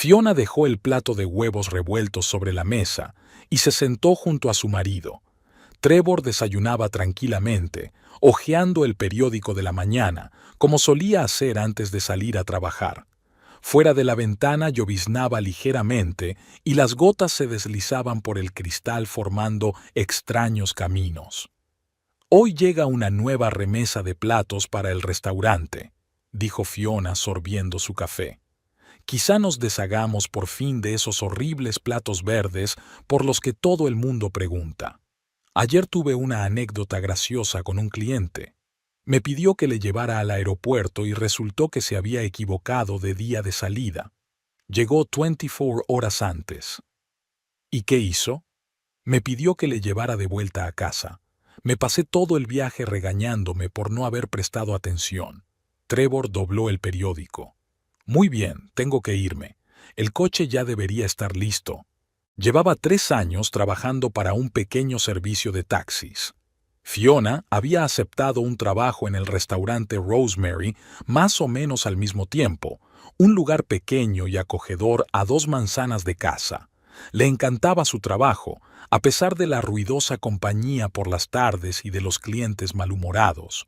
Fiona dejó el plato de huevos revueltos sobre la mesa y se sentó junto a su marido. Trevor desayunaba tranquilamente, hojeando el periódico de la mañana, como solía hacer antes de salir a trabajar. Fuera de la ventana lloviznaba ligeramente y las gotas se deslizaban por el cristal formando extraños caminos. «Hoy llega una nueva remesa de platos para el restaurante», dijo Fiona sorbiendo su café. «Quizá nos deshagamos por fin de esos horribles platos verdes por los que todo el mundo pregunta. Ayer tuve una anécdota graciosa con un cliente. Me pidió que le llevara al aeropuerto y resultó que se había equivocado de día de salida. Llegó 24 horas antes. ¿Y qué hizo? Me pidió que le llevara de vuelta a casa. Me pasé todo el viaje regañándome por no haber prestado atención». Trevor dobló el periódico. «Muy bien, tengo que irme. El coche ya debería estar listo». Llevaba 3 años trabajando para un pequeño servicio de taxis. Fiona había aceptado un trabajo en el restaurante Rosemary más o menos al mismo tiempo, un lugar pequeño y acogedor a 2 manzanas de casa. Le encantaba su trabajo, a pesar de la ruidosa compañía por las tardes y de los clientes malhumorados.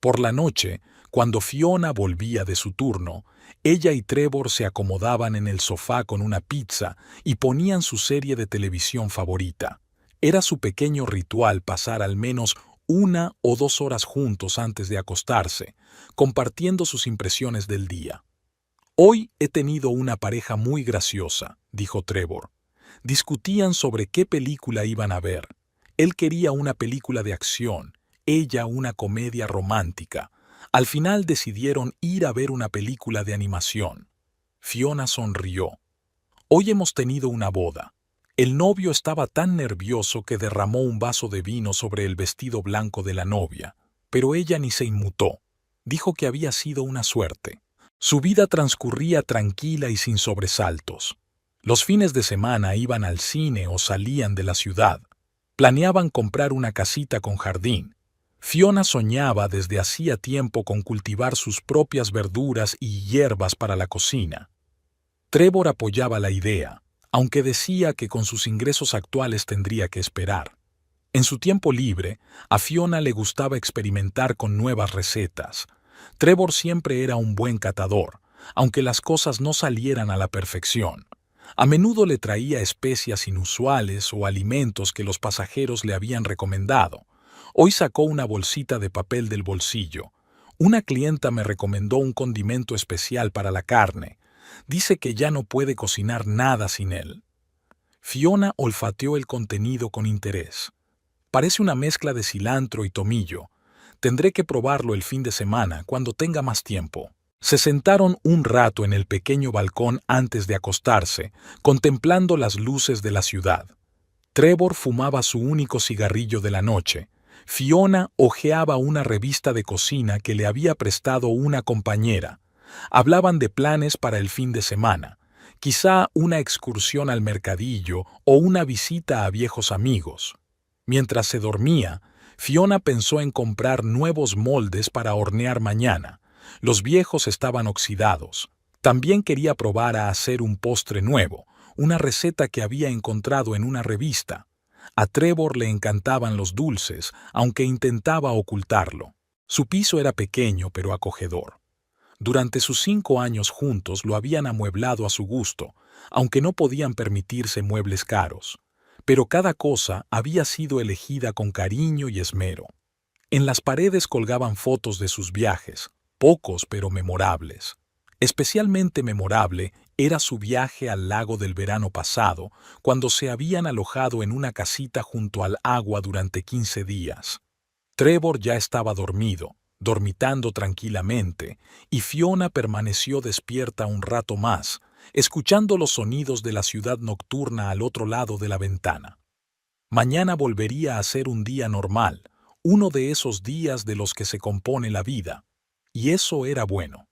Por la noche, cuando Fiona volvía de su turno, ella y Trevor se acomodaban en el sofá con una pizza y ponían su serie de televisión favorita. Era su pequeño ritual pasar al menos 1 o 2 horas juntos antes de acostarse, compartiendo sus impresiones del día. «Hoy he tenido una pareja muy graciosa», dijo Trevor. Discutían sobre qué película iban a ver. Él quería una película de acción, ella una comedia romántica. Al final decidieron ir a ver una película de animación. Fiona sonrió. «Hoy hemos tenido una boda. El novio estaba tan nervioso que derramó un vaso de vino sobre el vestido blanco de la novia, pero ella ni se inmutó. Dijo que había sido una suerte. Su vida transcurría tranquila y sin sobresaltos. Los fines de semana iban al cine o salían de la ciudad. Planeaban comprar una casita con jardín. Fiona soñaba desde hacía tiempo con cultivar sus propias verduras y hierbas para la cocina. Trevor apoyaba la idea, aunque decía que con sus ingresos actuales tendría que esperar. En su tiempo libre, a Fiona le gustaba experimentar con nuevas recetas. Trevor siempre era un buen catador, aunque las cosas no salieran a la perfección. A menudo le traía especias inusuales o alimentos que los pasajeros le habían recomendado. Hoy sacó una bolsita de papel del bolsillo. Una clienta me recomendó un condimento especial para la carne. Dice que ya no puede cocinar nada sin él. Fiona olfateó el contenido con interés. Parece una mezcla de cilantro y tomillo. Tendré que probarlo el fin de semana, cuando tenga más tiempo. Se sentaron un rato en el pequeño balcón antes de acostarse, contemplando las luces de la ciudad. Trevor fumaba su único cigarrillo de la noche. Fiona hojeaba una revista de cocina que le había prestado una compañera. Hablaban de planes para el fin de semana, quizá una excursión al mercadillo o una visita a viejos amigos. Mientras se dormía, Fiona pensó en comprar nuevos moldes para hornear mañana. Los viejos estaban oxidados. También quería probar a hacer un postre nuevo, una receta que había encontrado en una revista. A Trevor le encantaban los dulces, aunque intentaba ocultarlo. Su piso era pequeño pero acogedor. Durante sus 5 años juntos lo habían amueblado a su gusto, aunque no podían permitirse muebles caros. Pero cada cosa había sido elegida con cariño y esmero. En las paredes colgaban fotos de sus viajes, pocos pero memorables. Especialmente memorable era su viaje al lago del verano pasado, cuando se habían alojado en una casita junto al agua durante 15 días. Trevor ya estaba dormido, dormitando tranquilamente, y Fiona permaneció despierta un rato más, escuchando los sonidos de la ciudad nocturna al otro lado de la ventana. Mañana volvería a ser un día normal, uno de esos días de los que se compone la vida, y eso era bueno.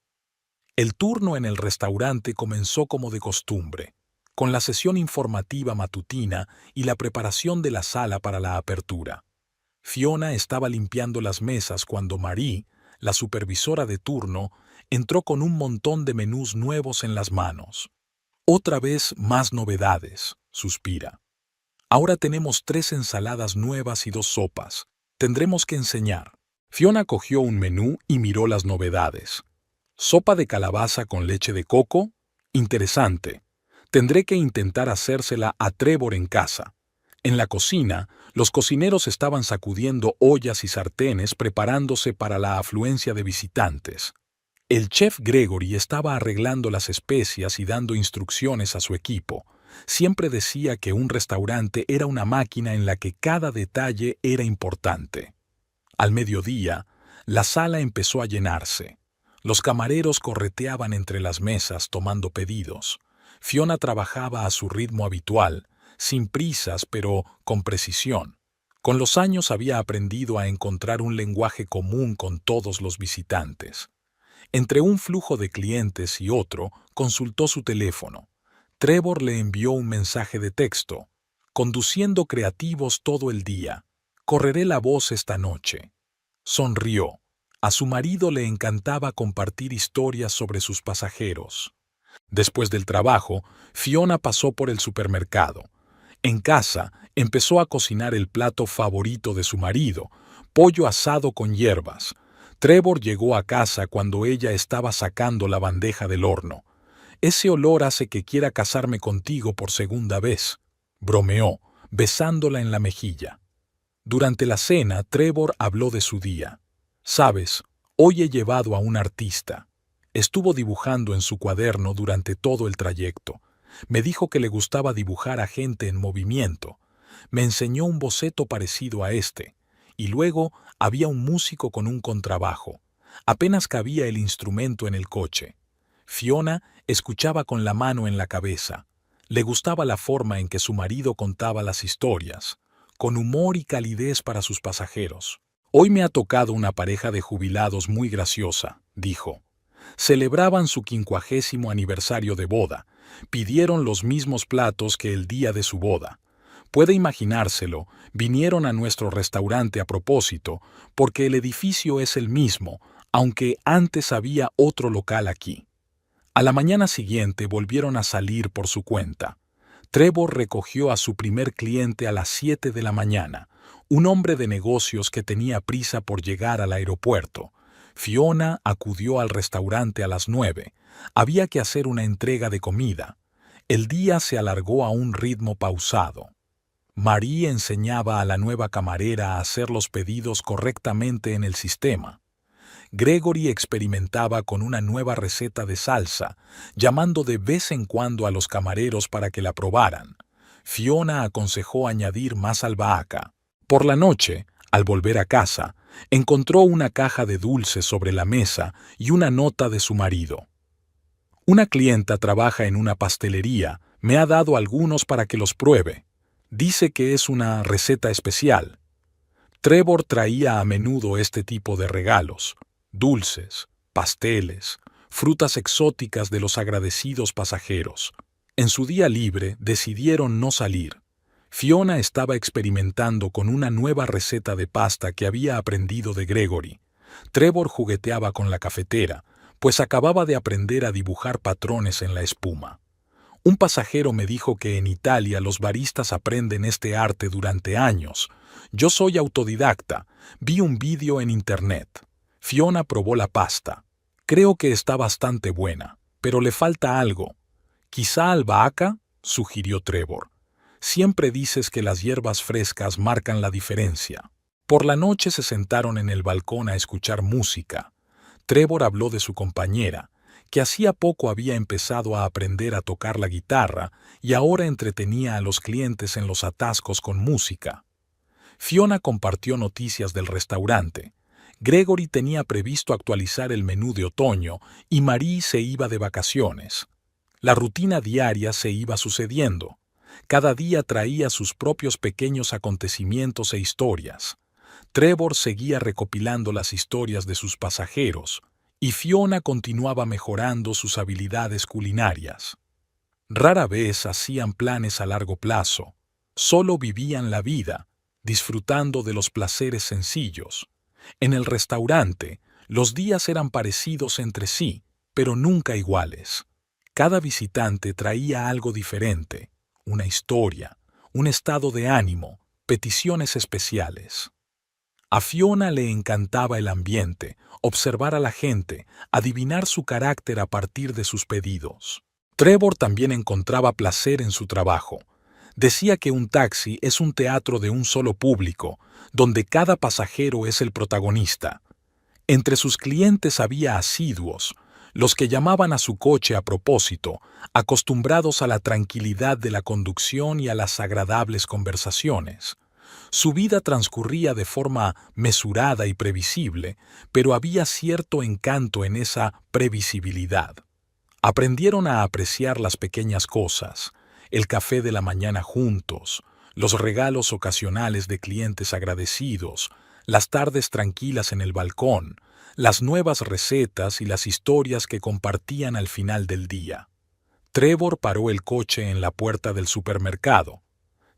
El turno en el restaurante comenzó como de costumbre, con la sesión informativa matutina y la preparación de la sala para la apertura. Fiona estaba limpiando las mesas cuando Marie, la supervisora de turno, entró con un montón de menús nuevos en las manos. Otra vez más novedades, suspira. Ahora tenemos 3 ensaladas nuevas y 2 sopas. Tendremos que enseñar. Fiona cogió un menú y miró las novedades. Sopa de calabaza con leche de coco. Interesante. Tendré que intentar hacérsela a Trevor en casa. En la cocina, los cocineros estaban sacudiendo ollas y sartenes preparándose para la afluencia de visitantes. El chef Gregory estaba arreglando las especias y dando instrucciones a su equipo. Siempre decía que un restaurante era una máquina en la que cada detalle era importante. Al mediodía, la sala empezó a llenarse. Los camareros correteaban entre las mesas tomando pedidos. Fiona trabajaba a su ritmo habitual, sin prisas pero con precisión. Con los años había aprendido a encontrar un lenguaje común con todos los visitantes. Entre un flujo de clientes y otro, consultó su teléfono. Trevor le envió un mensaje de texto. Conduciendo creativos todo el día. Correré la voz esta noche. Sonrió. A su marido le encantaba compartir historias sobre sus pasajeros. Después del trabajo, Fiona pasó por el supermercado. En casa, empezó a cocinar el plato favorito de su marido, pollo asado con hierbas. Trevor llegó a casa cuando ella estaba sacando la bandeja del horno. «Ese olor hace que quiera casarme contigo por segunda vez», bromeó, besándola en la mejilla. Durante la cena, Trevor habló de su día. «Sabes, hoy he llevado a un artista. Estuvo dibujando en su cuaderno durante todo el trayecto. Me dijo que le gustaba dibujar a gente en movimiento. Me enseñó un boceto parecido a este. Y luego había un músico con un contrabajo. Apenas cabía el instrumento en el coche». Fiona escuchaba con la mano en la cabeza. Le gustaba la forma en que su marido contaba las historias, con humor y calidez para sus pasajeros. «Hoy me ha tocado una pareja de jubilados muy graciosa», dijo. Celebraban su 50º aniversario de boda. Pidieron los mismos platos que el día de su boda. Puede imaginárselo, vinieron a nuestro restaurante a propósito, porque el edificio es el mismo, aunque antes había otro local aquí. A la mañana siguiente volvieron a salir por su cuenta. Trevor recogió a su primer cliente a las 7 de la mañana, un hombre de negocios que tenía prisa por llegar al aeropuerto. Fiona acudió al restaurante a las 9. Había que hacer una entrega de comida. El día se alargó a un ritmo pausado. Marie enseñaba a la nueva camarera a hacer los pedidos correctamente en el sistema. Gregory experimentaba con una nueva receta de salsa, llamando de vez en cuando a los camareros para que la probaran. Fiona aconsejó añadir más albahaca. Por la noche, al volver a casa, encontró una caja de dulces sobre la mesa y una nota de su marido. «Una clienta trabaja en una pastelería, me ha dado algunos para que los pruebe. Dice que es una receta especial». Trevor traía a menudo este tipo de regalos. Dulces, pasteles, frutas exóticas de los agradecidos pasajeros. En su día libre decidieron no salir. Fiona estaba experimentando con una nueva receta de pasta que había aprendido de Gregory. Trevor jugueteaba con la cafetera, pues acababa de aprender a dibujar patrones en la espuma. Un pasajero me dijo que en Italia los baristas aprenden este arte durante años. Yo soy autodidacta, vi un vídeo en internet. Fiona probó la pasta. «Creo que está bastante buena, pero le falta algo». «¿Quizá albahaca?», sugirió Trevor. «Siempre dices que las hierbas frescas marcan la diferencia». Por la noche se sentaron en el balcón a escuchar música. Trevor habló de su compañera, que hacía poco había empezado a aprender a tocar la guitarra y ahora entretenía a los clientes en los atascos con música. Fiona compartió noticias del restaurante. Gregory tenía previsto actualizar el menú de otoño y Marie se iba de vacaciones. La rutina diaria se iba sucediendo. Cada día traía sus propios pequeños acontecimientos e historias. Trevor seguía recopilando las historias de sus pasajeros y Fiona continuaba mejorando sus habilidades culinarias. Rara vez hacían planes a largo plazo. Solo vivían la vida, disfrutando de los placeres sencillos. En el restaurante, los días eran parecidos entre sí, pero nunca iguales. Cada visitante traía algo diferente, una historia, un estado de ánimo, peticiones especiales. A Fiona le encantaba el ambiente, observar a la gente, adivinar su carácter a partir de sus pedidos. Trevor también encontraba placer en su trabajo. Decía que un taxi es un teatro de un solo público, donde cada pasajero es el protagonista. Entre sus clientes había asiduos, los que llamaban a su coche a propósito, acostumbrados a la tranquilidad de la conducción y a las agradables conversaciones. Su vida transcurría de forma mesurada y previsible, pero había cierto encanto en esa previsibilidad. Aprendieron a apreciar las pequeñas cosas, el café de la mañana juntos, los regalos ocasionales de clientes agradecidos, las tardes tranquilas en el balcón, las nuevas recetas y las historias que compartían al final del día. Trevor paró el coche en la puerta del supermercado.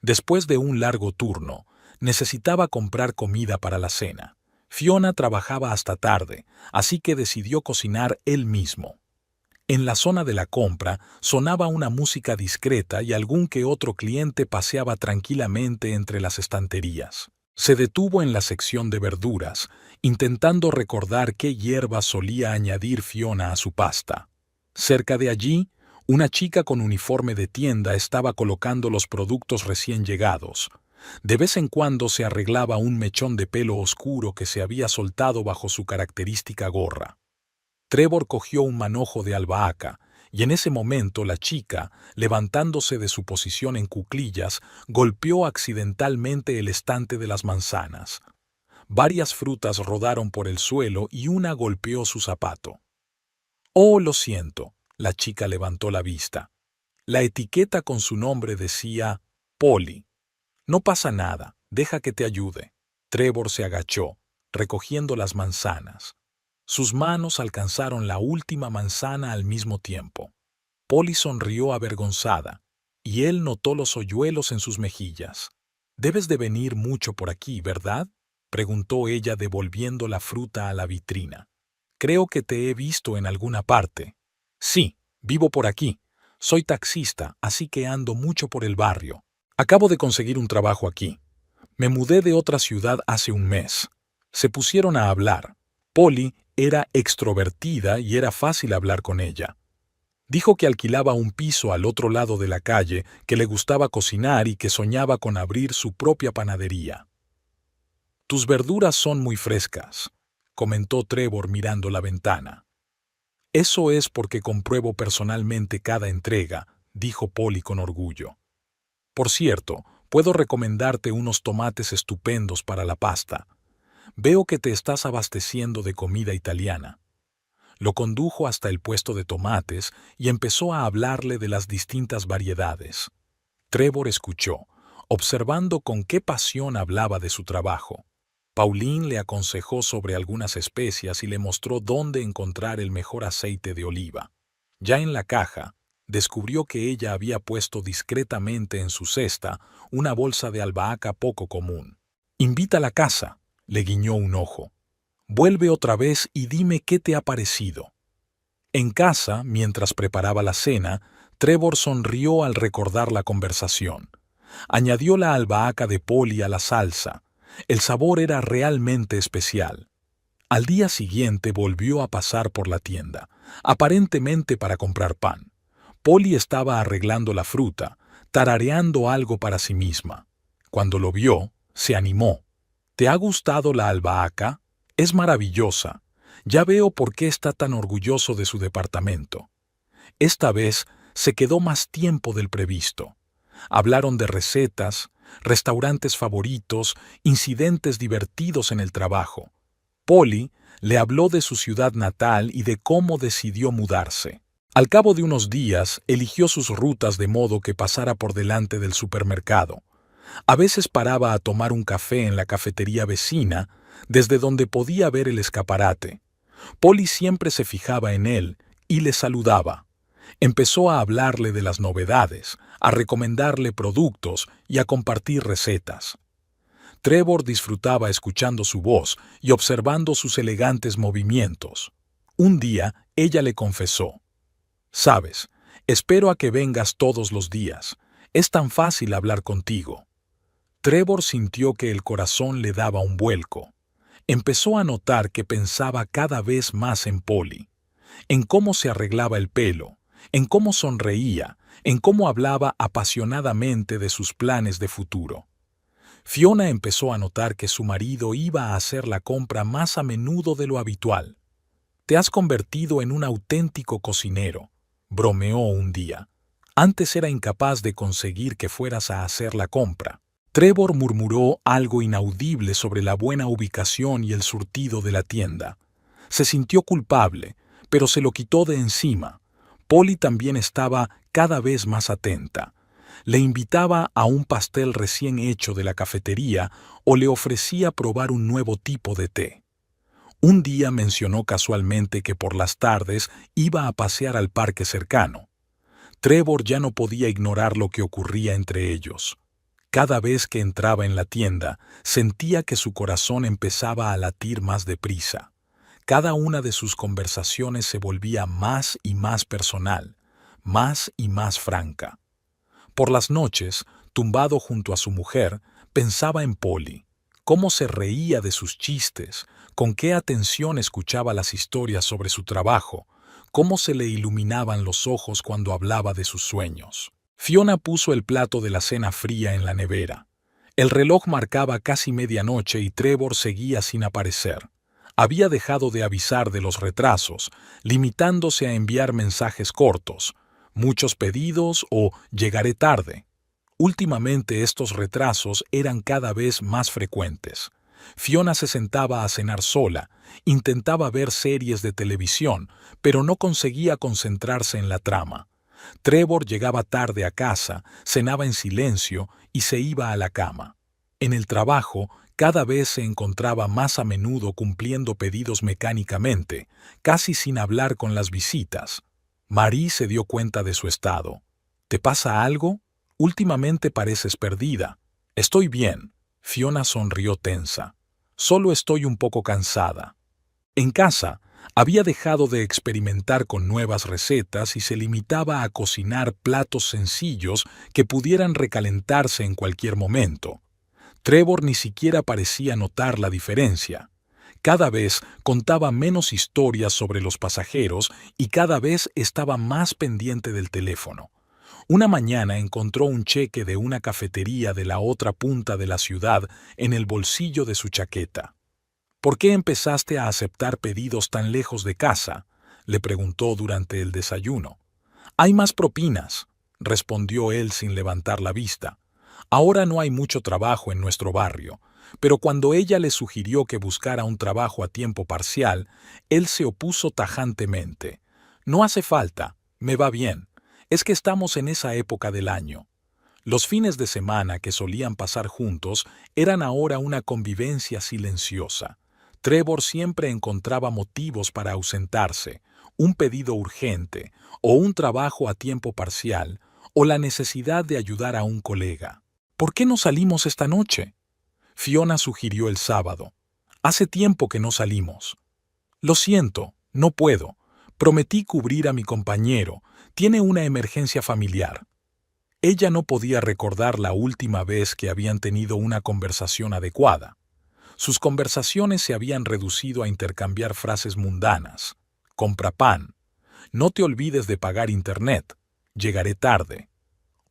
Después de un largo turno, necesitaba comprar comida para la cena. Fiona trabajaba hasta tarde, así que decidió cocinar él mismo. En la zona de la compra sonaba una música discreta y algún que otro cliente paseaba tranquilamente entre las estanterías. Se detuvo en la sección de verduras, intentando recordar qué hierbas solía añadir Fiona a su pasta. Cerca de allí, una chica con uniforme de tienda estaba colocando los productos recién llegados. De vez en cuando se arreglaba un mechón de pelo oscuro que se había soltado bajo su característica gorra. Trevor cogió un manojo de albahaca, y en ese momento la chica, levantándose de su posición en cuclillas, golpeó accidentalmente el estante de las manzanas. Varias frutas rodaron por el suelo y una golpeó su zapato. «Oh, lo siento», la chica levantó la vista. La etiqueta con su nombre decía «Polly». «No pasa nada, deja que te ayude». Trevor se agachó, recogiendo las manzanas. Sus manos alcanzaron la última manzana al mismo tiempo. Polly sonrió avergonzada, y él notó los hoyuelos en sus mejillas. «Debes de venir mucho por aquí, ¿verdad?», preguntó ella devolviendo la fruta a la vitrina. «Creo que te he visto en alguna parte». «Sí, vivo por aquí. Soy taxista, así que ando mucho por el barrio. Acabo de conseguir un trabajo aquí. Me mudé de otra ciudad hace un mes». Se pusieron a hablar. Polly era extrovertida y era fácil hablar con ella. Dijo que alquilaba un piso al otro lado de la calle, que le gustaba cocinar y que soñaba con abrir su propia panadería. «Tus verduras son muy frescas», comentó Trevor mirando la ventana. «Eso es porque compruebo personalmente cada entrega», dijo Polly con orgullo. «Por cierto, puedo recomendarte unos tomates estupendos para la pasta. Veo que te estás abasteciendo de comida italiana». Lo condujo hasta el puesto de tomates y empezó a hablarle de las distintas variedades. Trevor escuchó, observando con qué pasión hablaba de su trabajo. Pauline le aconsejó sobre algunas especias y le mostró dónde encontrar el mejor aceite de oliva. Ya en la caja, descubrió que ella había puesto discretamente en su cesta una bolsa de albahaca poco común. «Invita a la casa», le guiñó un ojo. «Vuelve otra vez y dime qué te ha parecido». En casa, mientras preparaba la cena, Trevor sonrió al recordar la conversación. Añadió la albahaca de Polly a la salsa. El sabor era realmente especial. Al día siguiente volvió a pasar por la tienda, aparentemente para comprar pan. Polly estaba arreglando la fruta, tarareando algo para sí misma. Cuando lo vio, se animó. «¿Te ha gustado la albahaca? Es maravillosa. Ya veo por qué está tan orgulloso de su departamento». Esta vez se quedó más tiempo del previsto. Hablaron de recetas, restaurantes favoritos, incidentes divertidos en el trabajo. Polly le habló de su ciudad natal y de cómo decidió mudarse. Al cabo de unos días, eligió sus rutas de modo que pasara por delante del supermercado. A veces paraba a tomar un café en la cafetería vecina, desde donde podía ver el escaparate. Polly siempre se fijaba en él y le saludaba. Empezó a hablarle de las novedades, a recomendarle productos y a compartir recetas. Trevor disfrutaba escuchando su voz y observando sus elegantes movimientos. Un día, ella le confesó: «Sabes, Espero a que vengas todos los días. Es tan fácil hablar contigo. Trevor sintió que el corazón le daba un vuelco. Empezó a notar que pensaba cada vez más en Polly, en cómo se arreglaba el pelo, en cómo sonreía, en cómo hablaba apasionadamente de sus planes de futuro. Fiona empezó a notar que su marido iba a hacer la compra más a menudo de lo habitual. «Te has convertido en un auténtico cocinero», bromeó un día. «Antes era incapaz de conseguir que fueras a hacer la compra». Trevor murmuró algo inaudible sobre la buena ubicación y el surtido de la tienda. Se sintió culpable, pero se lo quitó de encima. Polly también estaba cada vez más atenta. Le invitaba a un pastel recién hecho de la cafetería o le ofrecía probar un nuevo tipo de té. Un día mencionó casualmente que por las tardes iba a pasear al parque cercano. Trevor ya no podía ignorar lo que ocurría entre ellos. Cada vez que entraba en la tienda, sentía que su corazón empezaba a latir más deprisa. Cada una de sus conversaciones se volvía más y más personal, más y más franca. Por las noches, tumbado junto a su mujer, pensaba en Polly, cómo se reía de sus chistes, con qué atención escuchaba las historias sobre su trabajo, cómo se le iluminaban los ojos cuando hablaba de sus sueños. Fiona puso el plato de la cena fría en la nevera. El reloj marcaba casi medianoche y Trevor seguía sin aparecer. Había dejado de avisar de los retrasos, limitándose a enviar mensajes cortos, muchos pedidos o llegaré tarde. Últimamente estos retrasos eran cada vez más frecuentes. Fiona se sentaba a cenar sola, intentaba ver series de televisión, pero no conseguía concentrarse en la trama. Trevor llegaba tarde a casa, cenaba en silencio y se iba a la cama. En el trabajo, cada vez se encontraba más a menudo cumpliendo pedidos mecánicamente, casi sin hablar con las visitas. Marie se dio cuenta de su estado. «¿Te pasa algo? Últimamente pareces perdida». «Estoy bien». Fiona sonrió tensa. «Solo estoy un poco cansada». En casa, había dejado de experimentar con nuevas recetas y se limitaba a cocinar platos sencillos que pudieran recalentarse en cualquier momento. Trevor ni siquiera parecía notar la diferencia. Cada vez contaba menos historias sobre los pasajeros y cada vez estaba más pendiente del teléfono. Una mañana encontró un cheque de una cafetería de la otra punta de la ciudad en el bolsillo de su chaqueta. «¿Por qué empezaste a aceptar pedidos tan lejos de casa?», le preguntó durante el desayuno. «Hay más propinas», respondió él sin levantar la vista. «Ahora no hay mucho trabajo en nuestro barrio», pero cuando ella le sugirió que buscara un trabajo a tiempo parcial, él se opuso tajantemente. «No hace falta, me va bien. Es que estamos en esa época del año». Los fines de semana que solían pasar juntos eran ahora una convivencia silenciosa. Trevor siempre encontraba motivos para ausentarse, un pedido urgente, o un trabajo a tiempo parcial, o la necesidad de ayudar a un colega. «¿Por qué no salimos esta noche?», Fiona sugirió el sábado. «Hace tiempo que no salimos». «Lo siento, no puedo. Prometí cubrir a mi compañero. Tiene una emergencia familiar». Ella no podía recordar la última vez que habían tenido una conversación adecuada. Sus conversaciones se habían reducido a intercambiar frases mundanas. «Compra pan». «No te olvides de pagar internet». «Llegaré tarde».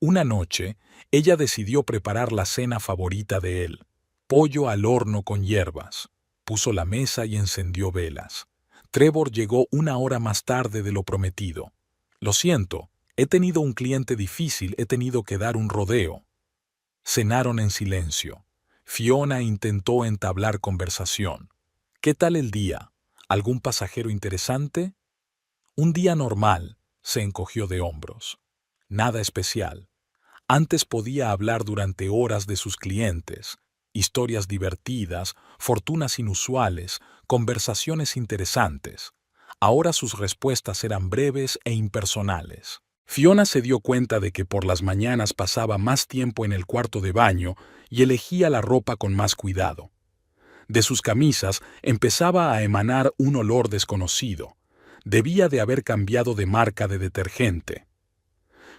Una noche, ella decidió preparar la cena favorita de él. Pollo al horno con hierbas. Puso la mesa y encendió velas. Trevor llegó una hora más tarde de lo prometido. «Lo siento, he tenido un cliente difícil, he tenido que dar un rodeo». Cenaron en silencio. Fiona intentó entablar conversación. «¿Qué tal el día? ¿Algún pasajero interesante?» «Un día normal», se encogió de hombros. «Nada especial». Antes podía hablar durante horas de sus clientes, historias divertidas, fortunas inusuales, conversaciones interesantes. Ahora sus respuestas eran breves e impersonales. Fiona se dio cuenta de que por las mañanas pasaba más tiempo en el cuarto de baño y elegía la ropa con más cuidado. De sus camisas empezaba a emanar un olor desconocido. Debía de haber cambiado de marca de detergente.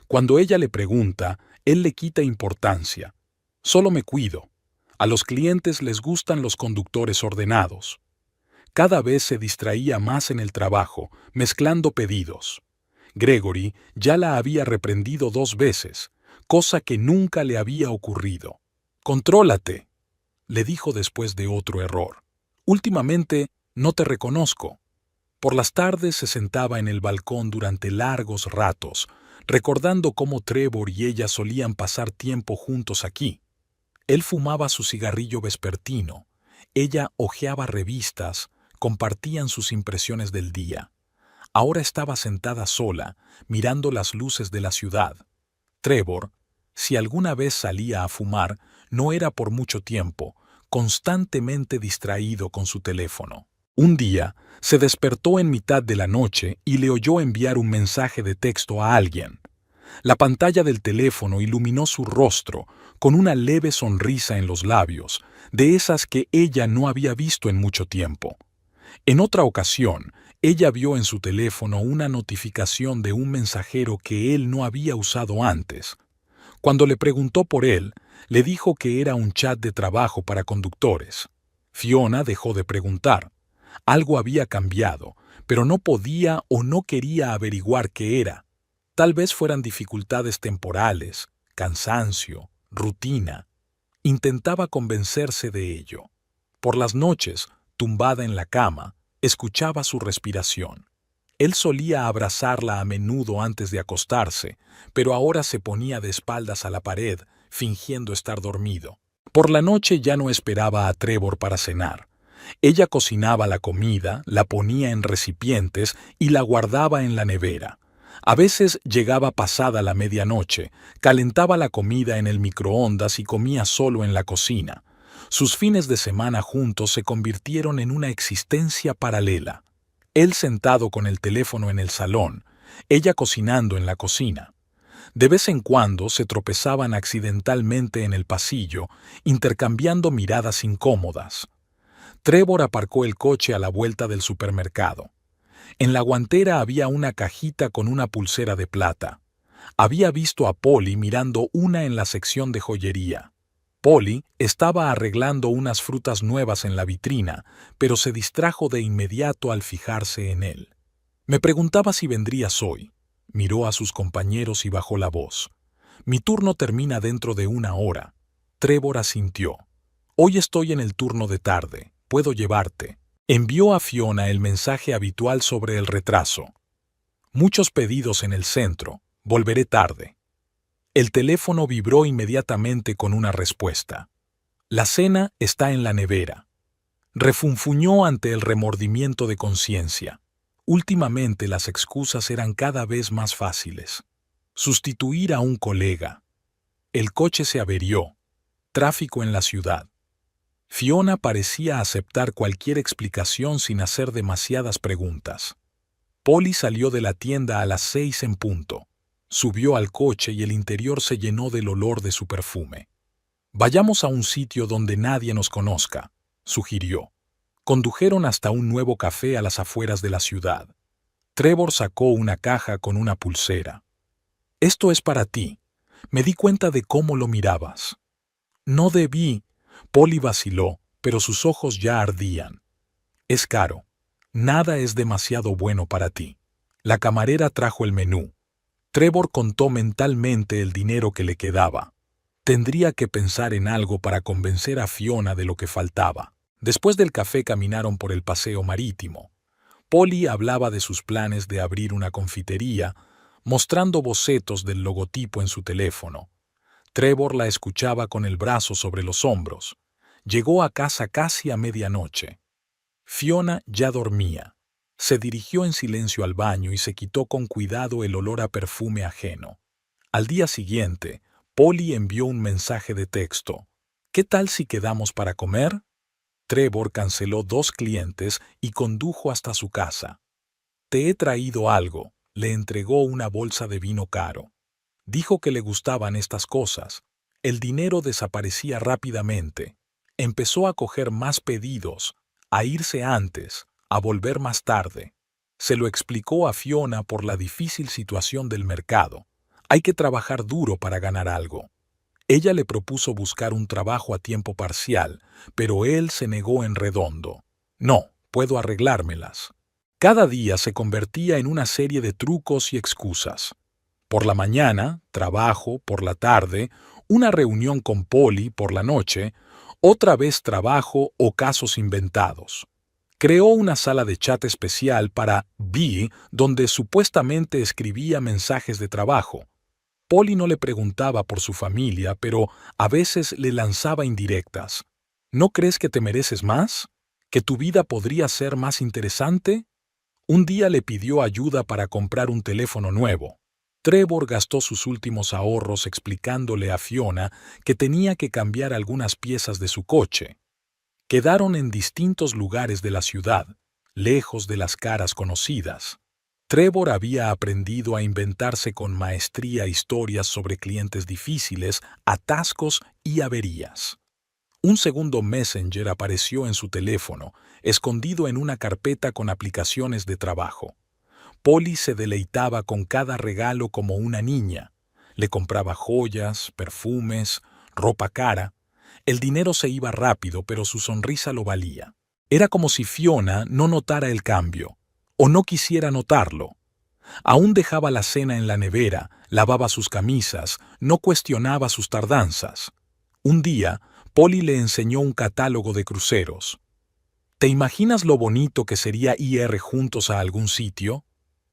Cuando ella le pregunta, él le quita importancia. Solo me cuido. A los clientes les gustan los conductores ordenados. Cada vez se distraía más en el trabajo, mezclando pedidos. Gregory ya la había reprendido 2 veces, cosa que nunca le había ocurrido. «Contrólate», le dijo después de otro error. «Últimamente no te reconozco». Por las tardes se sentaba en el balcón durante largos ratos, recordando cómo Trevor y ella solían pasar tiempo juntos aquí. Él fumaba su cigarrillo vespertino, ella hojeaba revistas, compartían sus impresiones del día. Ahora estaba sentada sola, mirando las luces de la ciudad. Trevor, si alguna vez salía a fumar, no era por mucho tiempo, constantemente distraído con su teléfono. Un día, se despertó en mitad de la noche y le oyó enviar un mensaje de texto a alguien. La pantalla del teléfono iluminó su rostro con una leve sonrisa en los labios, de esas que ella no había visto en mucho tiempo. En otra ocasión, ella vio en su teléfono una notificación de un mensajero que él no había usado antes. Cuando le preguntó por él, le dijo que era un chat de trabajo para conductores. Fiona dejó de preguntar. Algo había cambiado, pero no podía o no quería averiguar qué era. Tal vez fueran dificultades temporales, cansancio, rutina. Intentaba convencerse de ello. Por las noches, tumbada en la cama, escuchaba su respiración. Él solía abrazarla a menudo antes de acostarse, pero ahora se ponía de espaldas a la pared, fingiendo estar dormido. Por la noche ya no esperaba a Trevor para cenar. Ella cocinaba la comida, la ponía en recipientes y la guardaba en la nevera. A veces llegaba pasada la medianoche, calentaba la comida en el microondas y comía solo en la cocina. Sus fines de semana juntos se convirtieron en una existencia paralela. Él sentado con el teléfono en el salón, ella cocinando en la cocina. De vez en cuando se tropezaban accidentalmente en el pasillo, intercambiando miradas incómodas. Trevor aparcó el coche a la vuelta del supermercado. En la guantera había una cajita con una pulsera de plata. Había visto a Polly mirando una en la sección de joyería. Polly estaba arreglando unas frutas nuevas en la vitrina, pero se distrajo de inmediato al fijarse en él. Me preguntaba si vendrías hoy. Miró a sus compañeros y bajó la voz. Mi turno termina dentro de 1 hora. Trevor asintió. Hoy estoy en el turno de tarde. Puedo llevarte. Envió a Fiona el mensaje habitual sobre el retraso. Muchos pedidos en el centro. Volveré tarde. El teléfono vibró inmediatamente con una respuesta. La cena está en la nevera. Refunfuñó ante el remordimiento de conciencia. Últimamente las excusas eran cada vez más fáciles. Sustituir a un colega. El coche se averió. Tráfico en la ciudad. Fiona parecía aceptar cualquier explicación sin hacer demasiadas preguntas. Polly salió de la tienda a las 6 en punto. Subió al coche y el interior se llenó del olor de su perfume. Vayamos a un sitio donde nadie nos conozca, sugirió. Condujeron hasta un nuevo café a las afueras de la ciudad. Trevor sacó una caja con una pulsera. Esto es para ti. Me di cuenta de cómo lo mirabas. No debí. Polly vaciló, pero sus ojos ya ardían. Es caro. Nada es demasiado bueno para ti. La camarera trajo el menú. Trevor contó mentalmente el dinero que le quedaba. Tendría que pensar en algo para convencer a Fiona de lo que faltaba. Después del café caminaron por el paseo marítimo. Polly hablaba de sus planes de abrir una confitería, mostrando bocetos del logotipo en su teléfono. Trevor la escuchaba con el brazo sobre los hombros. Llegó a casa casi a medianoche. Fiona ya dormía. Se dirigió en silencio al baño y se quitó con cuidado el olor a perfume ajeno. Al día siguiente, Polly envió un mensaje de texto. ¿Qué tal si quedamos para comer? Trevor canceló 2 clientes y condujo hasta su casa. Te he traído algo. Le entregó una bolsa de vino caro. Dijo que le gustaban estas cosas. El dinero desaparecía rápidamente. Empezó a coger más pedidos, a irse antes, a volver más tarde. Se lo explicó a Fiona por la difícil situación del mercado. Hay que trabajar duro para ganar algo. Ella le propuso buscar un trabajo a tiempo parcial, pero él se negó en redondo. No, puedo arreglármelas. Cada día se convertía en una serie de trucos y excusas. Por la mañana, trabajo; por la tarde, una reunión con Polly; por la noche, otra vez trabajo o casos inventados. Creó una sala de chat especial para Bee, donde supuestamente escribía mensajes de trabajo. Polly no le preguntaba por su familia, pero a veces le lanzaba indirectas. ¿No crees que te mereces más? ¿Que tu vida podría ser más interesante? Un día le pidió ayuda para comprar un teléfono nuevo. Trevor gastó sus últimos ahorros explicándole a Fiona que tenía que cambiar algunas piezas de su coche. Quedaron en distintos lugares de la ciudad, lejos de las caras conocidas. Trevor había aprendido a inventarse con maestría historias sobre clientes difíciles, atascos y averías. Un segundo Messenger apareció en su teléfono, escondido en una carpeta con aplicaciones de trabajo. Polly se deleitaba con cada regalo como una niña. Le compraba joyas, perfumes, ropa cara. El dinero se iba rápido, pero su sonrisa lo valía. Era como si Fiona no notara el cambio, o no quisiera notarlo. Aún dejaba la cena en la nevera, lavaba sus camisas, no cuestionaba sus tardanzas. Un día, Polly le enseñó un catálogo de cruceros. ¿Te imaginas lo bonito que sería ir juntos a algún sitio?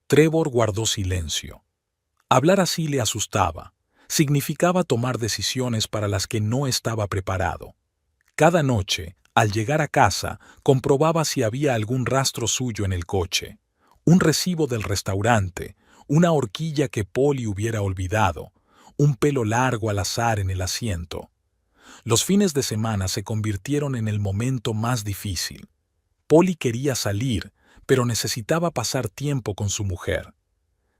Trevor guardó silencio. Hablar así le asustaba. Significaba tomar decisiones para las que no estaba preparado. Cada noche, al llegar a casa, comprobaba si había algún rastro suyo en el coche. Un recibo del restaurante, una horquilla que Polly hubiera olvidado, un pelo largo al azar en el asiento. Los fines de semana se convirtieron en el momento más difícil. Polly quería salir, pero necesitaba pasar tiempo con su mujer.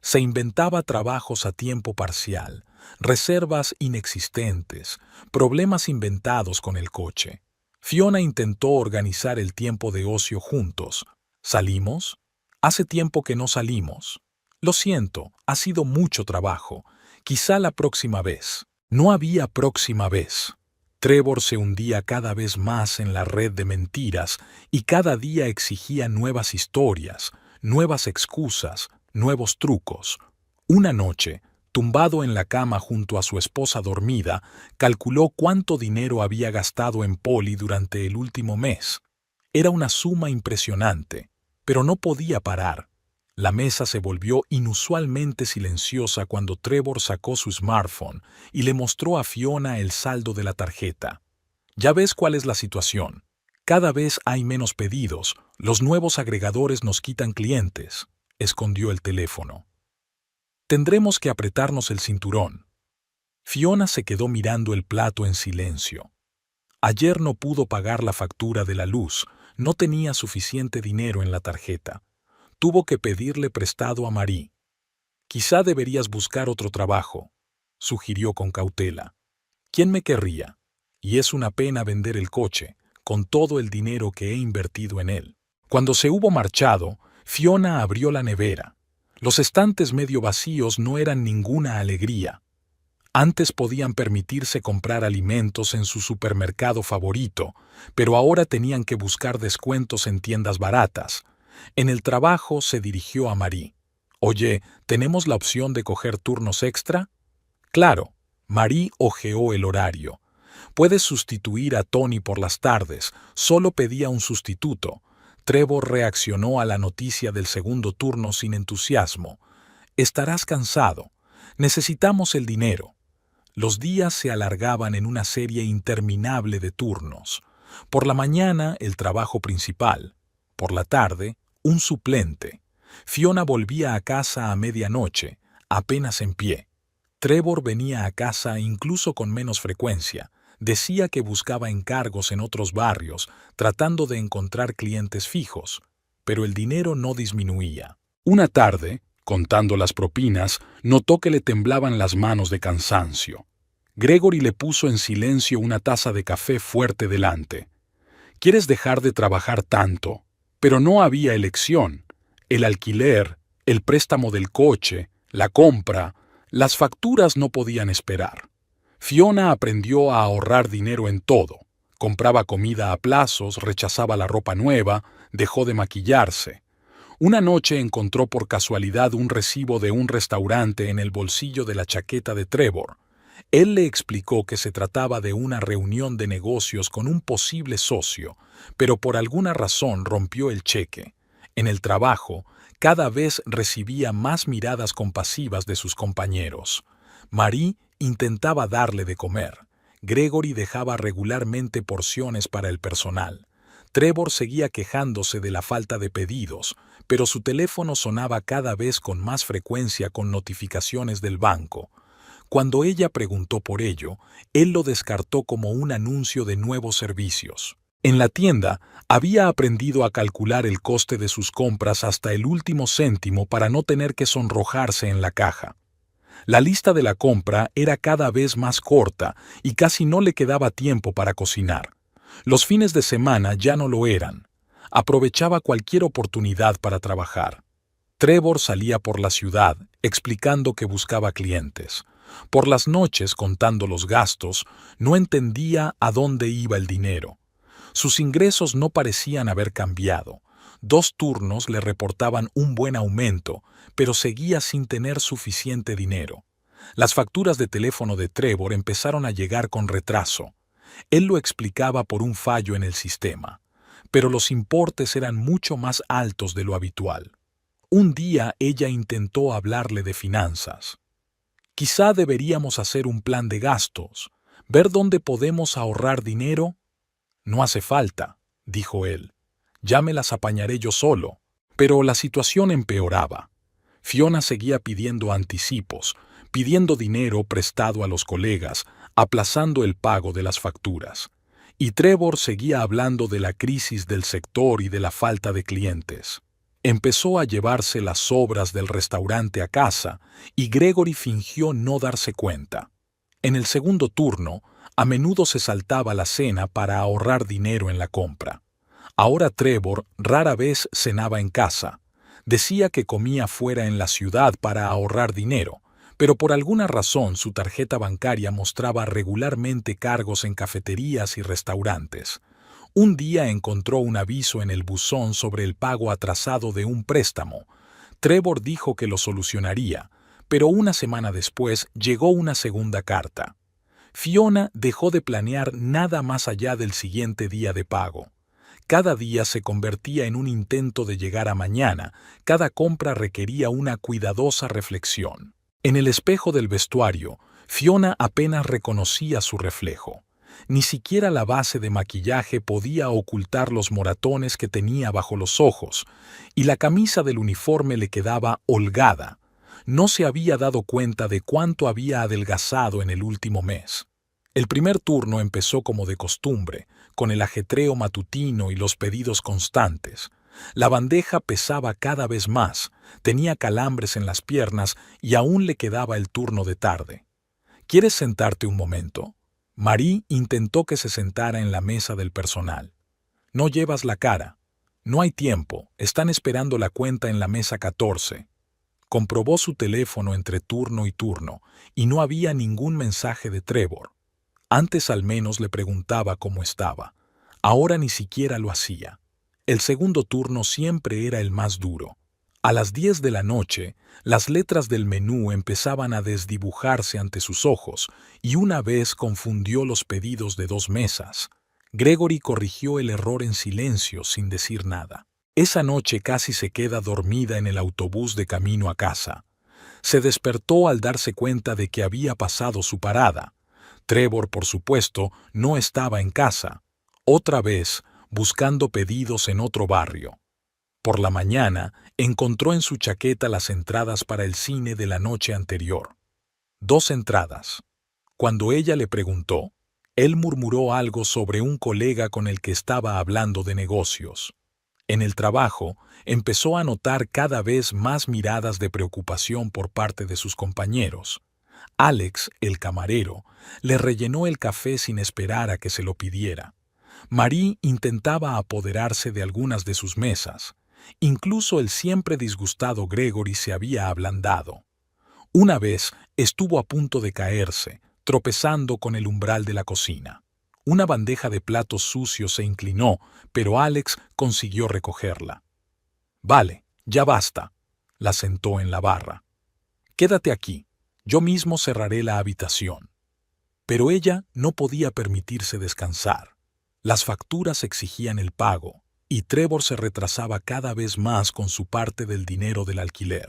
Se inventaba trabajos a tiempo parcial, reservas inexistentes, problemas inventados con el coche. Fiona intentó organizar el tiempo de ocio juntos. ¿Salimos? Hace tiempo que no salimos. Lo siento, ha sido mucho trabajo. Quizá la próxima vez. No había próxima vez. Trevor se hundía cada vez más en la red de mentiras y cada día exigía nuevas historias, nuevas excusas, nuevos trucos. Una noche, tumbado en la cama junto a su esposa dormida, calculó cuánto dinero había gastado en Polly durante el último mes. Era una suma impresionante, pero no podía parar. La mesa se volvió inusualmente silenciosa cuando Trevor sacó su smartphone y le mostró a Fiona el saldo de la tarjeta. Ya ves cuál es la situación. Cada vez hay menos pedidos, los nuevos agregadores nos quitan clientes. Escondió el teléfono. Tendremos que apretarnos el cinturón. Fiona se quedó mirando el plato en silencio. Ayer no pudo pagar la factura de la luz, no tenía suficiente dinero en la tarjeta. Tuvo que pedirle prestado a Marie. Quizá deberías buscar otro trabajo, sugirió con cautela. ¿Quién me querría? Y es una pena vender el coche, con todo el dinero que he invertido en él. Cuando se hubo marchado, Fiona abrió la nevera. Los estantes medio vacíos no eran ninguna alegría. Antes podían permitirse comprar alimentos en su supermercado favorito, pero ahora tenían que buscar descuentos en tiendas baratas. En el trabajo se dirigió a Marie. «Oye, ¿tenemos la opción de coger turnos extra?» «Claro». Marie hojeó el horario. «Puedes sustituir a Tony por las tardes. Solo pedía un sustituto». Trevor reaccionó a la noticia del segundo turno sin entusiasmo. «Estarás cansado. Necesitamos el dinero». Los días se alargaban en una serie interminable de turnos. Por la mañana, el trabajo principal. Por la tarde, un suplente. Fiona volvía a casa a medianoche, apenas en pie. Trevor venía a casa incluso con menos frecuencia. Decía que buscaba encargos en otros barrios, tratando de encontrar clientes fijos, pero el dinero no disminuía. Una tarde, contando las propinas, notó que le temblaban las manos de cansancio. Gregory le puso en silencio una taza de café fuerte delante. «¿Quieres dejar de trabajar tanto?» Pero no había elección. El alquiler, el préstamo del coche, la compra, Las facturas no podían esperar. Fiona aprendió a ahorrar dinero en todo. Compraba comida a plazos, rechazaba la ropa nueva, dejó de maquillarse. Una noche encontró por casualidad un recibo de un restaurante en el bolsillo de la chaqueta de Trevor. Él le explicó que se trataba de una reunión de negocios con un posible socio, pero por alguna razón rompió el cheque. En el trabajo, cada vez recibía más miradas compasivas de sus compañeros. Marie intentaba darle de comer. Gregory dejaba regularmente porciones para el personal. Trevor seguía quejándose de la falta de pedidos, pero su teléfono sonaba cada vez con más frecuencia con notificaciones del banco. Cuando ella preguntó por ello, él lo descartó como un anuncio de nuevos servicios. En la tienda, había aprendido a calcular el coste de sus compras hasta el último céntimo para no tener que sonrojarse en la caja. La lista de la compra era cada vez más corta y casi no le quedaba tiempo para cocinar. Los fines de semana ya no lo eran. Aprovechaba cualquier oportunidad para trabajar. Trevor salía por la ciudad, explicando que buscaba clientes. Por las noches, contando los gastos, no entendía a dónde iba el dinero. Sus ingresos no parecían haber cambiado. 2 turnos le reportaban un buen aumento, pero seguía sin tener suficiente dinero. Las facturas de teléfono de Trevor empezaron a llegar con retraso. Él lo explicaba por un fallo en el sistema, pero los importes eran mucho más altos de lo habitual. Un día ella intentó hablarle de finanzas. Quizá deberíamos hacer un plan de gastos, ver dónde podemos ahorrar dinero. No hace falta, dijo él. Ya me las apañaré yo solo. Pero la situación empeoraba. Fiona seguía pidiendo anticipos, pidiendo dinero prestado a los colegas, aplazando el pago de las facturas. Y Trevor seguía hablando de la crisis del sector y de la falta de clientes. Empezó a llevarse las sobras del restaurante a casa y Gregory fingió no darse cuenta. En el segundo turno, a menudo se saltaba la cena para ahorrar dinero en la compra. Ahora Trevor rara vez cenaba en casa. Decía que comía fuera en la ciudad para ahorrar dinero, pero por alguna razón su tarjeta bancaria mostraba regularmente cargos en cafeterías y restaurantes. Un día encontró un aviso en el buzón sobre el pago atrasado de un préstamo. Trevor dijo que lo solucionaría, pero una semana después llegó una segunda carta. Fiona dejó de planear nada más allá del siguiente día de pago. Cada día se convertía en un intento de llegar a mañana, cada compra requería una cuidadosa reflexión. En el espejo del vestuario, Fiona apenas reconocía su reflejo. Ni siquiera la base de maquillaje podía ocultar los moratones que tenía bajo los ojos, y la camisa del uniforme le quedaba holgada. No se había dado cuenta de cuánto había adelgazado en el último mes. El primer turno empezó como de costumbre, con el ajetreo matutino y los pedidos constantes. La bandeja pesaba cada vez más, tenía calambres en las piernas y aún le quedaba el turno de tarde. ¿Quieres sentarte un momento? Marie intentó que se sentara en la mesa del personal. No llevas la cara. No hay tiempo, están esperando la cuenta en la mesa 14. Comprobó su teléfono entre turno y turno, y no había ningún mensaje de Trevor. Antes al menos le preguntaba cómo estaba. Ahora ni siquiera lo hacía. El segundo turno siempre era el más duro. A las 10 de la noche, las letras del menú empezaban a desdibujarse ante sus ojos, y una vez confundió los pedidos de 2 mesas. Gregory corrigió el error en silencio, sin decir nada. Esa noche casi se queda dormida en el autobús de camino a casa. Se despertó al darse cuenta de que había pasado su parada. Trevor, por supuesto, no estaba en casa. Otra vez, buscando pedidos en otro barrio. Por la mañana, encontró en su chaqueta las entradas para el cine de la noche anterior. 2 entradas. Cuando ella le preguntó, él murmuró algo sobre un colega con el que estaba hablando de negocios. En el trabajo, empezó a notar cada vez más miradas de preocupación por parte de sus compañeros. Alex, el camarero, le rellenó el café sin esperar a que se lo pidiera. Marie intentaba apoderarse de algunas de sus mesas. Incluso el siempre disgustado Gregory se había ablandado. Una vez estuvo a punto de caerse, tropezando con el umbral de la cocina. Una bandeja de platos sucios se inclinó, pero Alex consiguió recogerla. Vale, ya basta. La sentó en la barra. Quédate aquí. Yo mismo cerraré la habitación. Pero ella no podía permitirse descansar. Las facturas exigían el pago, y Trevor se retrasaba cada vez más con su parte del dinero del alquiler.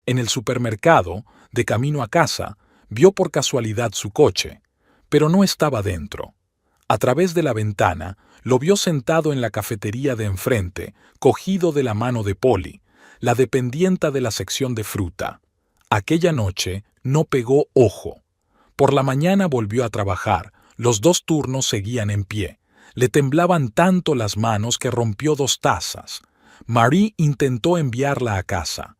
En el supermercado, de camino a casa, vio por casualidad su coche, pero no estaba dentro. A través de la ventana, lo vio sentado en la cafetería de enfrente, cogido de la mano de Polly, la dependienta de la sección de fruta. Aquella noche no pegó ojo. Por la mañana volvió a trabajar, los 2 turnos seguían en pie. Le temblaban tanto las manos que rompió 2 tazas. Marie intentó enviarla a casa.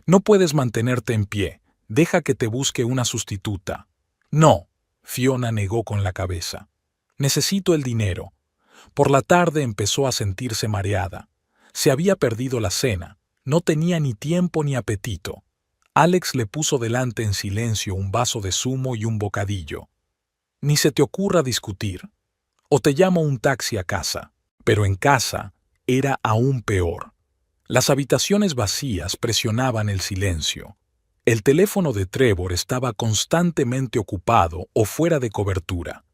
No puedes mantenerte en pie, deja que te busque una sustituta. No, Fiona negó con la cabeza. Necesito el dinero. Por la tarde empezó a sentirse mareada. Se había perdido la cena, no tenía ni tiempo ni apetito. Alex le puso delante en silencio un vaso de zumo y un bocadillo. Ni se te ocurra discutir. O te llamo un taxi a casa. Pero en casa era aún peor. Las habitaciones vacías presionaban el silencio. El teléfono de Trevor estaba constantemente ocupado o fuera de cobertura.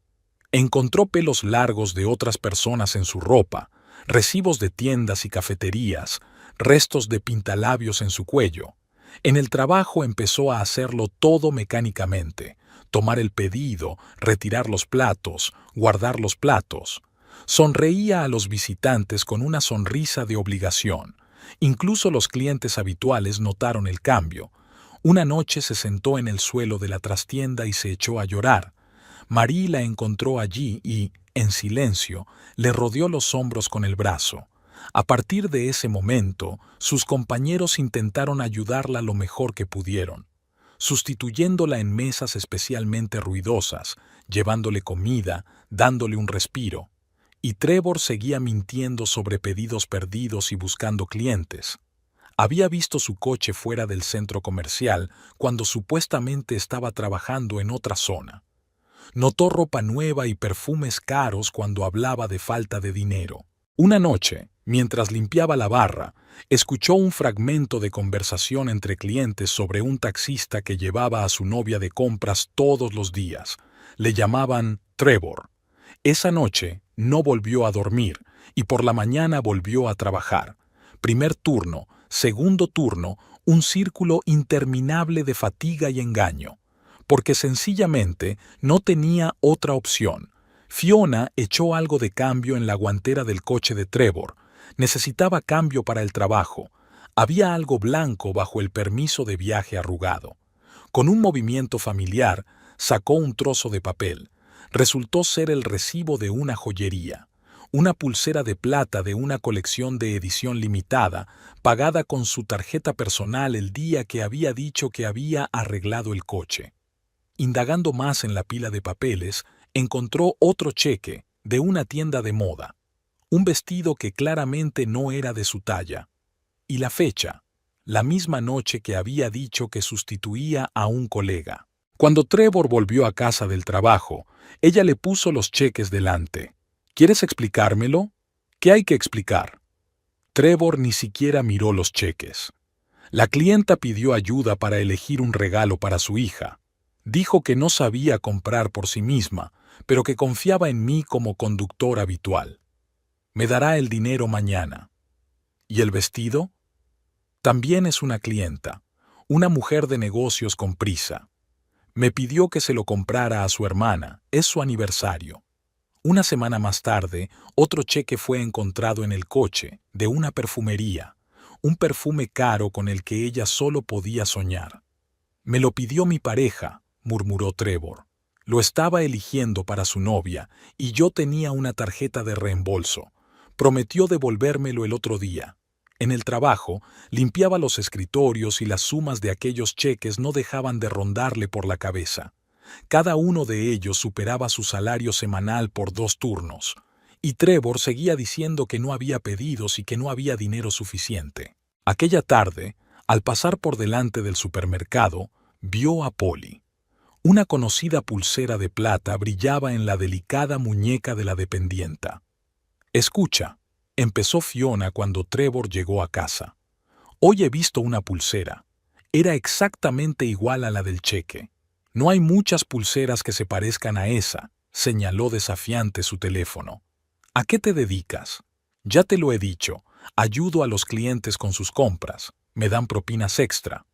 Encontró pelos largos de otras personas en su ropa, recibos de tiendas y cafeterías, restos de pintalabios en su cuello. En el trabajo empezó a hacerlo todo mecánicamente, tomar el pedido, retirar los platos, guardar los platos. Sonreía a los visitantes con una sonrisa de obligación. Incluso los clientes habituales notaron el cambio. Una noche se sentó en el suelo de la trastienda y se echó a llorar. Marie la encontró allí y, en silencio, le rodeó los hombros con el brazo. A partir de ese momento, sus compañeros intentaron ayudarla lo mejor que pudieron, sustituyéndola en mesas especialmente ruidosas, llevándole comida, dándole un respiro. Y Trevor seguía mintiendo sobre pedidos perdidos y buscando clientes. Había visto su coche fuera del centro comercial cuando supuestamente estaba trabajando en otra zona. Notó ropa nueva y perfumes caros cuando hablaba de falta de dinero. Una noche, mientras limpiaba la barra, escuchó un fragmento de conversación entre clientes sobre un taxista que llevaba a su novia de compras todos los días. Le llamaban Trevor. Esa noche no volvió a dormir y por la mañana volvió a trabajar. Primer turno, segundo turno, un círculo interminable de fatiga y engaño. Porque sencillamente no tenía otra opción. Fiona echó algo de cambio en la guantera del coche de Trevor. Necesitaba cambio para el trabajo. Había algo blanco bajo el permiso de viaje arrugado. Con un movimiento familiar, sacó un trozo de papel. Resultó ser el recibo de una joyería. Una pulsera de plata de una colección de edición limitada, pagada con su tarjeta personal el día que había dicho que había arreglado el coche. Indagando más en la pila de papeles, encontró otro cheque de una tienda de moda, un vestido que claramente no era de su talla, y la fecha, la misma noche que había dicho que sustituía a un colega. Cuando Trevor volvió a casa del trabajo, ella le puso los cheques delante. ¿Quieres explicármelo? ¿Qué hay que explicar? Trevor ni siquiera miró los cheques. La clienta pidió ayuda para elegir un regalo para su hija. Dijo que no sabía comprar por sí misma, pero que confiaba en mí como conductor habitual. Me dará el dinero mañana. ¿Y el vestido? También es una clienta, una mujer de negocios con prisa. Me pidió que se lo comprara a su hermana, es su aniversario. Una semana más tarde, otro cheque fue encontrado en el coche, de una perfumería, un perfume caro con el que ella solo podía soñar. Me lo pidió mi pareja, murmuró Trevor. Lo estaba eligiendo para su novia y yo tenía una tarjeta de reembolso. Prometió devolvérmelo el otro día. En el trabajo, limpiaba los escritorios y las sumas de aquellos cheques no dejaban de rondarle por la cabeza. Cada uno de ellos superaba su salario semanal por 2 turnos. Y Trevor seguía diciendo que no había pedidos y que no había dinero suficiente. Aquella tarde, al pasar por delante del supermercado, vio a Polly. Una conocida pulsera de plata brillaba en la delicada muñeca de la dependienta. «Escucha», empezó Fiona cuando Trevor llegó a casa. «Hoy he visto una pulsera. Era exactamente igual a la del cheque. No hay muchas pulseras que se parezcan a esa», señaló desafiante su teléfono. «¿A qué te dedicas?» «Ya te lo he dicho. Ayudo a los clientes con sus compras. Me dan propinas extra».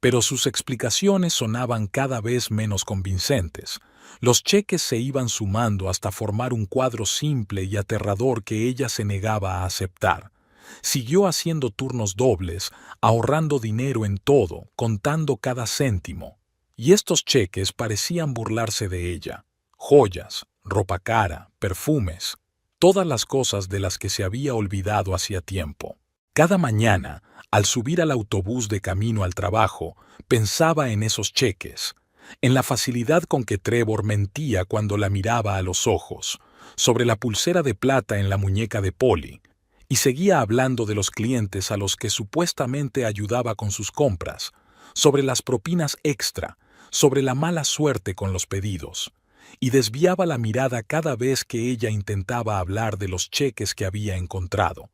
Pero sus explicaciones sonaban cada vez menos convincentes. Los cheques se iban sumando hasta formar un cuadro simple y aterrador que ella se negaba a aceptar. Siguió haciendo turnos dobles, ahorrando dinero en todo, contando cada céntimo. Y estos cheques parecían burlarse de ella. Joyas, ropa cara, perfumes, todas las cosas de las que se había olvidado hacía tiempo. Cada mañana, al subir al autobús de camino al trabajo, pensaba en esos cheques, en la facilidad con que Trevor mentía cuando la miraba a los ojos, sobre la pulsera de plata en la muñeca de Polly, y seguía hablando de los clientes a los que supuestamente ayudaba con sus compras, sobre las propinas extra, sobre la mala suerte con los pedidos, y desviaba la mirada cada vez que ella intentaba hablar de los cheques que había encontrado.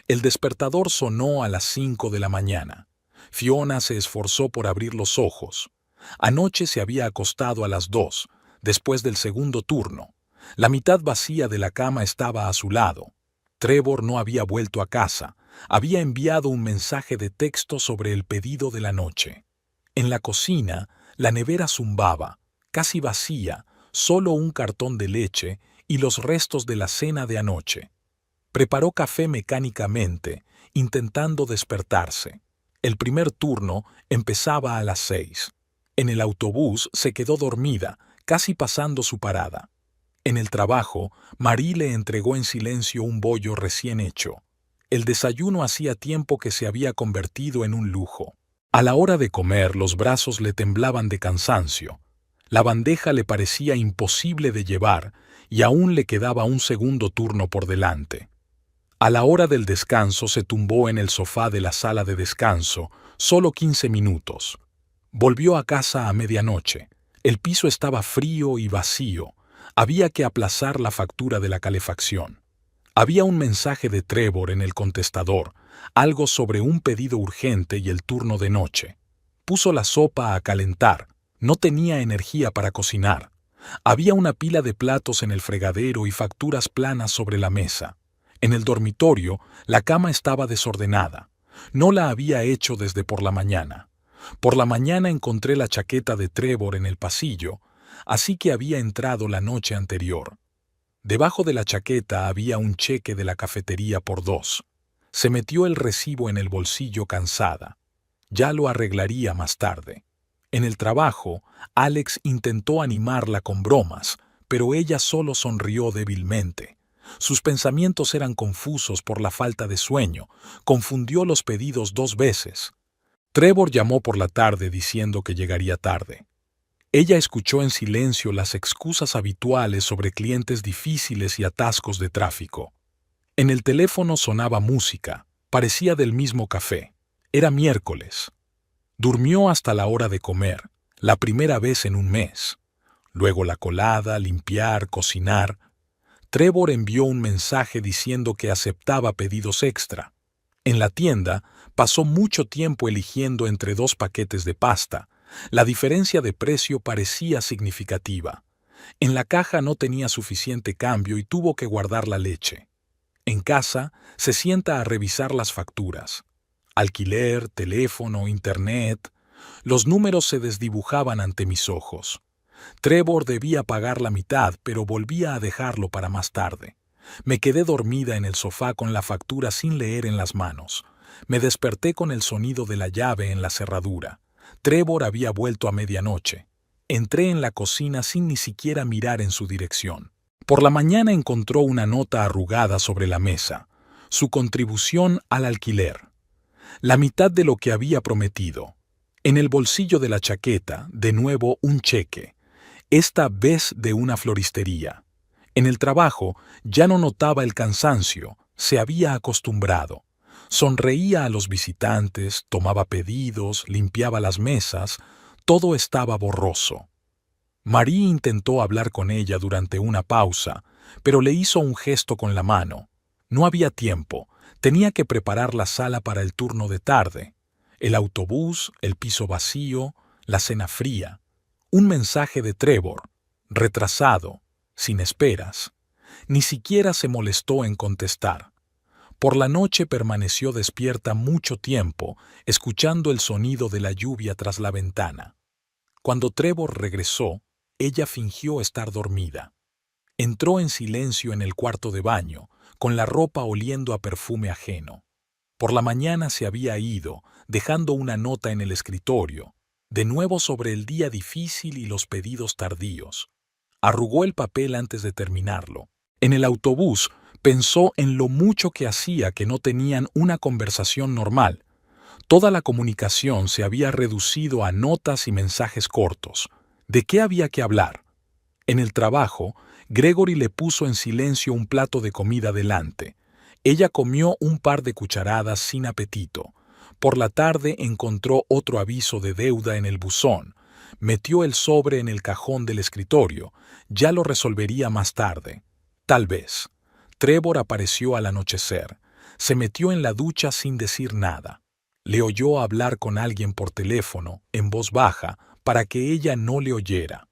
El despertador sonó a las 5 de la mañana. Fiona se esforzó por abrir los ojos. Anoche se había acostado a las 2, después del segundo turno. La mitad vacía de la cama estaba a su lado. Trevor no había vuelto a casa. Había enviado un mensaje de texto sobre el pedido de la noche. En la cocina, la nevera zumbaba, casi vacía, solo un cartón de leche y los restos de la cena de anoche. Preparó café mecánicamente, intentando despertarse. El primer turno empezaba a las 6. En el autobús se quedó dormida, casi pasando su parada. En el trabajo, Marie le entregó en silencio un bollo recién hecho. El desayuno hacía tiempo que se había convertido en un lujo. A la hora de comer, los brazos le temblaban de cansancio. La bandeja le parecía imposible de llevar y aún le quedaba un segundo turno por delante. A la hora del descanso se tumbó en el sofá de la sala de descanso, solo 15 minutos. Volvió a casa a medianoche. El piso estaba frío y vacío. Había que aplazar la factura de la calefacción. Había un mensaje de Trevor en el contestador, algo sobre un pedido urgente y el turno de noche. Puso la sopa a calentar. No tenía energía para cocinar. Había una pila de platos en el fregadero y facturas planas sobre la mesa. En el dormitorio, la cama estaba desordenada. No la había hecho desde por la mañana. Por la mañana encontré la chaqueta de Trevor en el pasillo, así que había entrado la noche anterior. Debajo de la chaqueta había un cheque de la cafetería por 2. Se metió el recibo en el bolsillo cansada. Ya lo arreglaría más tarde. En el trabajo, Alex intentó animarla con bromas, pero ella solo sonrió débilmente. Sus pensamientos eran confusos por la falta de sueño. Confundió los pedidos 2 veces. Trevor llamó por la tarde diciendo que llegaría tarde. Ella escuchó en silencio las excusas habituales sobre clientes difíciles y atascos de tráfico. En el teléfono sonaba música. Parecía del mismo café. Era miércoles. Durmió hasta la hora de comer, la primera vez en un mes. Luego la colada, limpiar, cocinar. Trevor envió un mensaje diciendo que aceptaba pedidos extra. En la tienda, pasó mucho tiempo eligiendo entre 2 paquetes de pasta. La diferencia de precio parecía significativa. En la caja no tenía suficiente cambio y tuvo que guardar la leche. En casa, se sienta a revisar las facturas. Alquiler, teléfono, internet. Los números se desdibujaban ante mis ojos. Trevor debía pagar la mitad, pero volvía a dejarlo para más tarde. Me quedé dormida en el sofá con la factura sin leer en las manos. Me desperté con el sonido de la llave en la cerradura. Trevor había vuelto a medianoche. Entré en la cocina sin ni siquiera mirar en su dirección. Por la mañana encontró una nota arrugada sobre la mesa. Su contribución al alquiler. La mitad de lo que había prometido. En el bolsillo de la chaqueta, de nuevo un cheque. Esta vez de una floristería. En el trabajo ya no notaba el cansancio, se había acostumbrado. Sonreía a los visitantes, tomaba pedidos, limpiaba las mesas, Todo estaba borroso. Marie intentó hablar con ella durante una pausa, pero le hizo un gesto con la mano. No había tiempo, tenía que preparar la sala para el turno de tarde. El autobús, el piso vacío, la cena fría. Un mensaje de Trevor, retrasado, sin esperas. Ni siquiera se molestó en contestar. Por la noche permaneció despierta mucho tiempo, escuchando el sonido de la lluvia tras la ventana. Cuando Trevor regresó, ella fingió estar dormida. Entró en silencio en el cuarto de baño, con la ropa oliendo a perfume ajeno. Por la mañana se había ido, dejando una nota en el escritorio, de nuevo sobre el día difícil y los pedidos tardíos. Arrugó el papel antes de terminarlo. En el autobús pensó en lo mucho que hacía que no tenían una conversación normal. Toda la comunicación se había reducido a notas y mensajes cortos. ¿De qué había que hablar? En el trabajo, Gregory le puso en silencio un plato de comida delante. Ella comió un par de cucharadas sin apetito. Por la tarde encontró otro aviso de deuda en el buzón. Metió el sobre en el cajón del escritorio. Ya lo resolvería más tarde. Tal vez. Trevor apareció al anochecer. Se metió en la ducha sin decir nada. Le oyó hablar con alguien por teléfono, en voz baja, para que ella no le oyera.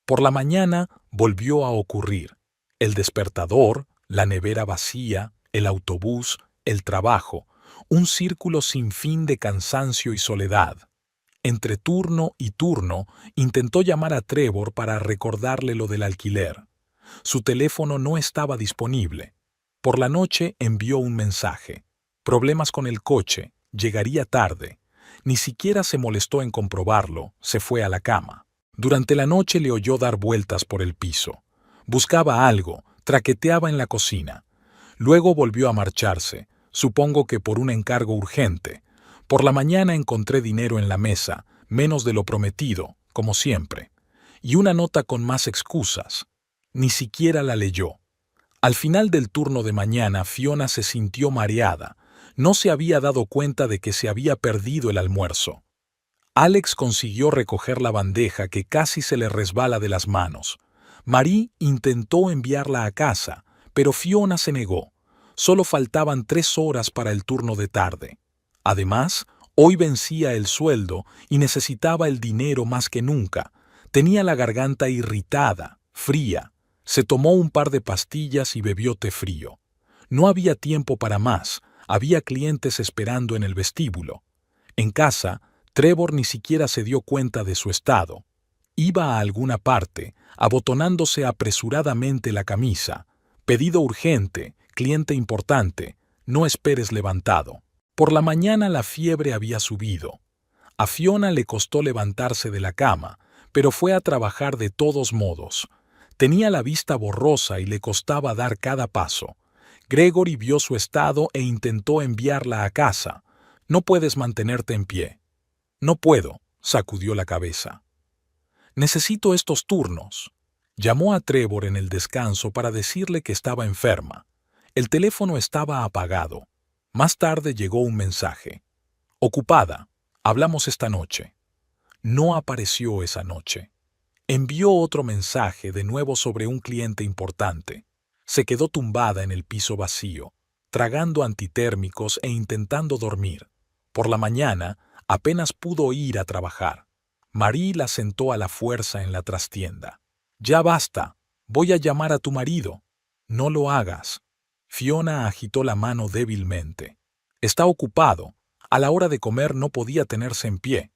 Por la mañana volvió a ocurrir. El despertador, la nevera vacía, el autobús, el trabajo, un círculo sin fin de cansancio y soledad. Entre turno y turno intentó llamar a Trevor para recordarle lo del alquiler. Su teléfono no estaba disponible. Por la noche envió un mensaje. Problemas con el coche, llegaría tarde. Ni siquiera se molestó en comprobarlo, se fue a la cama. Durante la noche le oyó dar vueltas por el piso. Buscaba algo, traqueteaba en la cocina. Luego volvió a marcharse, supongo que por un encargo urgente. Por la mañana encontré dinero en la mesa, menos de lo prometido, como siempre. Y una nota con más excusas. Ni siquiera la leyó. Al final del turno de mañana, Fiona se sintió mareada. No se había dado cuenta de que se había perdido el almuerzo. Alex consiguió recoger la bandeja que casi se le resbala de las manos. Marie intentó enviarla a casa, pero Fiona se negó. Solo faltaban 3 horas para el turno de tarde. Además, hoy vencía el sueldo y necesitaba el dinero más que nunca. Tenía la garganta irritada, fría. Se tomó un par de pastillas y bebió té frío. No había tiempo para más. Había clientes esperando en el vestíbulo. En casa, Trevor ni siquiera se dio cuenta de su estado. Iba a alguna parte, abotonándose apresuradamente la camisa. Pedido urgente, cliente importante, no esperes levantado. Por la mañana la fiebre había subido. A Fiona le costó levantarse de la cama, pero fue a trabajar de todos modos. Tenía la vista borrosa y le costaba dar cada paso. Gregory vio su estado e intentó enviarla a casa. No puedes mantenerte en pie. No puedo, sacudió la cabeza. Necesito estos turnos. Llamó a Trevor en el descanso para decirle que estaba enferma. El teléfono estaba apagado. Más tarde llegó un mensaje. Ocupada. Hablamos esta noche. No apareció esa noche. Envió otro mensaje de nuevo sobre un cliente importante. Se quedó tumbada en el piso vacío, tragando antitérmicos e intentando dormir. Por la mañana, apenas pudo ir a trabajar. Marie la sentó a la fuerza en la trastienda. «Ya basta. Voy a llamar a tu marido». «No lo hagas». Fiona agitó la mano débilmente. «Está ocupado. A la hora de comer no podía tenerse en pie».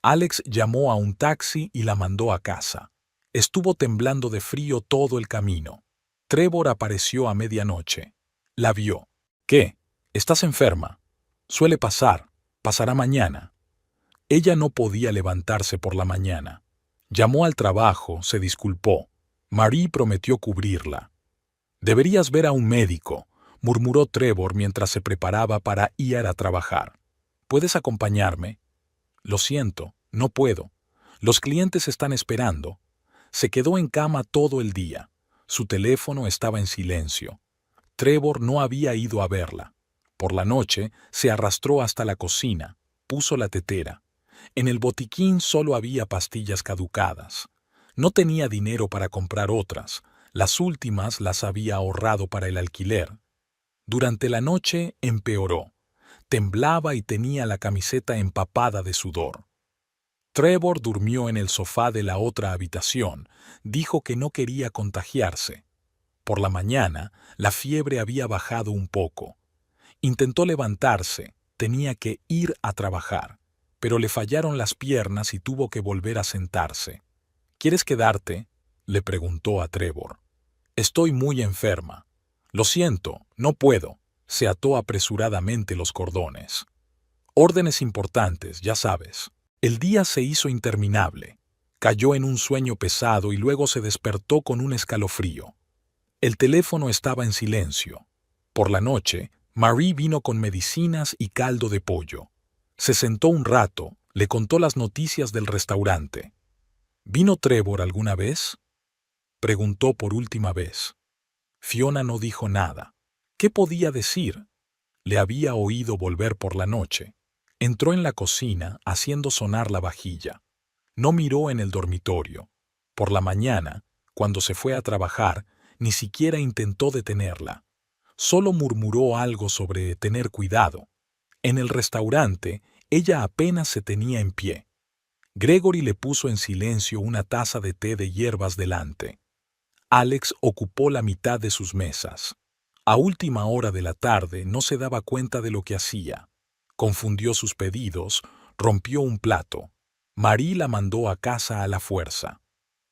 Alex llamó a un taxi y la mandó a casa. Estuvo temblando de frío todo el camino. Trevor apareció a medianoche. La vio. «¿Qué? ¿Estás enferma?» «Suele pasar. Pasará mañana». Ella no podía levantarse por la mañana. Llamó al trabajo, se disculpó. Marie prometió cubrirla. «Deberías ver a un médico», murmuró Trevor mientras se preparaba para ir a trabajar. «¿Puedes acompañarme?» «Lo siento, no puedo. Los clientes están esperando». Se quedó en cama todo el día. Su teléfono estaba en silencio. Trevor no había ido a verla. Por la noche se arrastró hasta la cocina, puso la tetera. En el botiquín solo había pastillas caducadas. No tenía dinero para comprar otras. Las últimas las había ahorrado para el alquiler. Durante la noche empeoró. Temblaba y tenía la camiseta empapada de sudor. Trevor durmió en el sofá de la otra habitación. Dijo que no quería contagiarse. Por la mañana, la fiebre había bajado un poco. Intentó levantarse. Tenía que ir a trabajar, pero le fallaron las piernas y tuvo que volver a sentarse. ¿Quieres quedarte?, le preguntó a Trevor. Estoy muy enferma. Lo siento, no puedo. Se ató apresuradamente los cordones. Órdenes importantes, ya sabes. El día se hizo interminable. Cayó en un sueño pesado y luego se despertó con un escalofrío. El teléfono estaba en silencio. Por la noche, Marie vino con medicinas y caldo de pollo. Se sentó un rato, le contó las noticias del restaurante. ¿Vino Trevor alguna vez?, preguntó por última vez. Fiona no dijo nada. ¿Qué podía decir? Le había oído volver por la noche. Entró en la cocina haciendo sonar la vajilla. No miró en el dormitorio. Por la mañana, cuando se fue a trabajar, ni siquiera intentó detenerla. Solo murmuró algo sobre tener cuidado. En el restaurante, ella apenas se tenía en pie. Gregory le puso en silencio una taza de té de hierbas delante. Alex ocupó la mitad de sus mesas. A última hora de la tarde no se daba cuenta de lo que hacía. Confundió sus pedidos, rompió un plato. Marie la mandó a casa a la fuerza.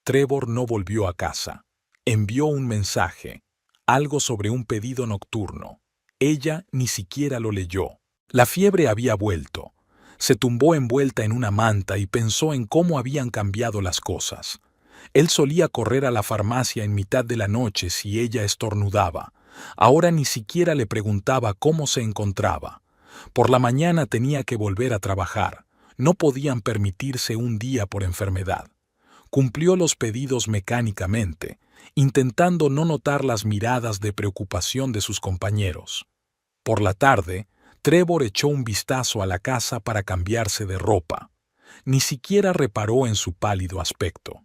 Trevor no volvió a casa. Envió un mensaje, algo sobre un pedido nocturno. Ella ni siquiera lo leyó. La fiebre había vuelto. Se tumbó envuelta en una manta y pensó en cómo habían cambiado las cosas. Él solía correr a la farmacia en mitad de la noche si ella estornudaba. Ahora ni siquiera le preguntaba cómo se encontraba. Por la mañana tenía que volver a trabajar. No podían permitirse un día por enfermedad. Cumplió los pedidos mecánicamente, intentando no notar las miradas de preocupación de sus compañeros. Por la tarde, Trevor echó un vistazo a la casa para cambiarse de ropa. Ni siquiera reparó en su pálido aspecto.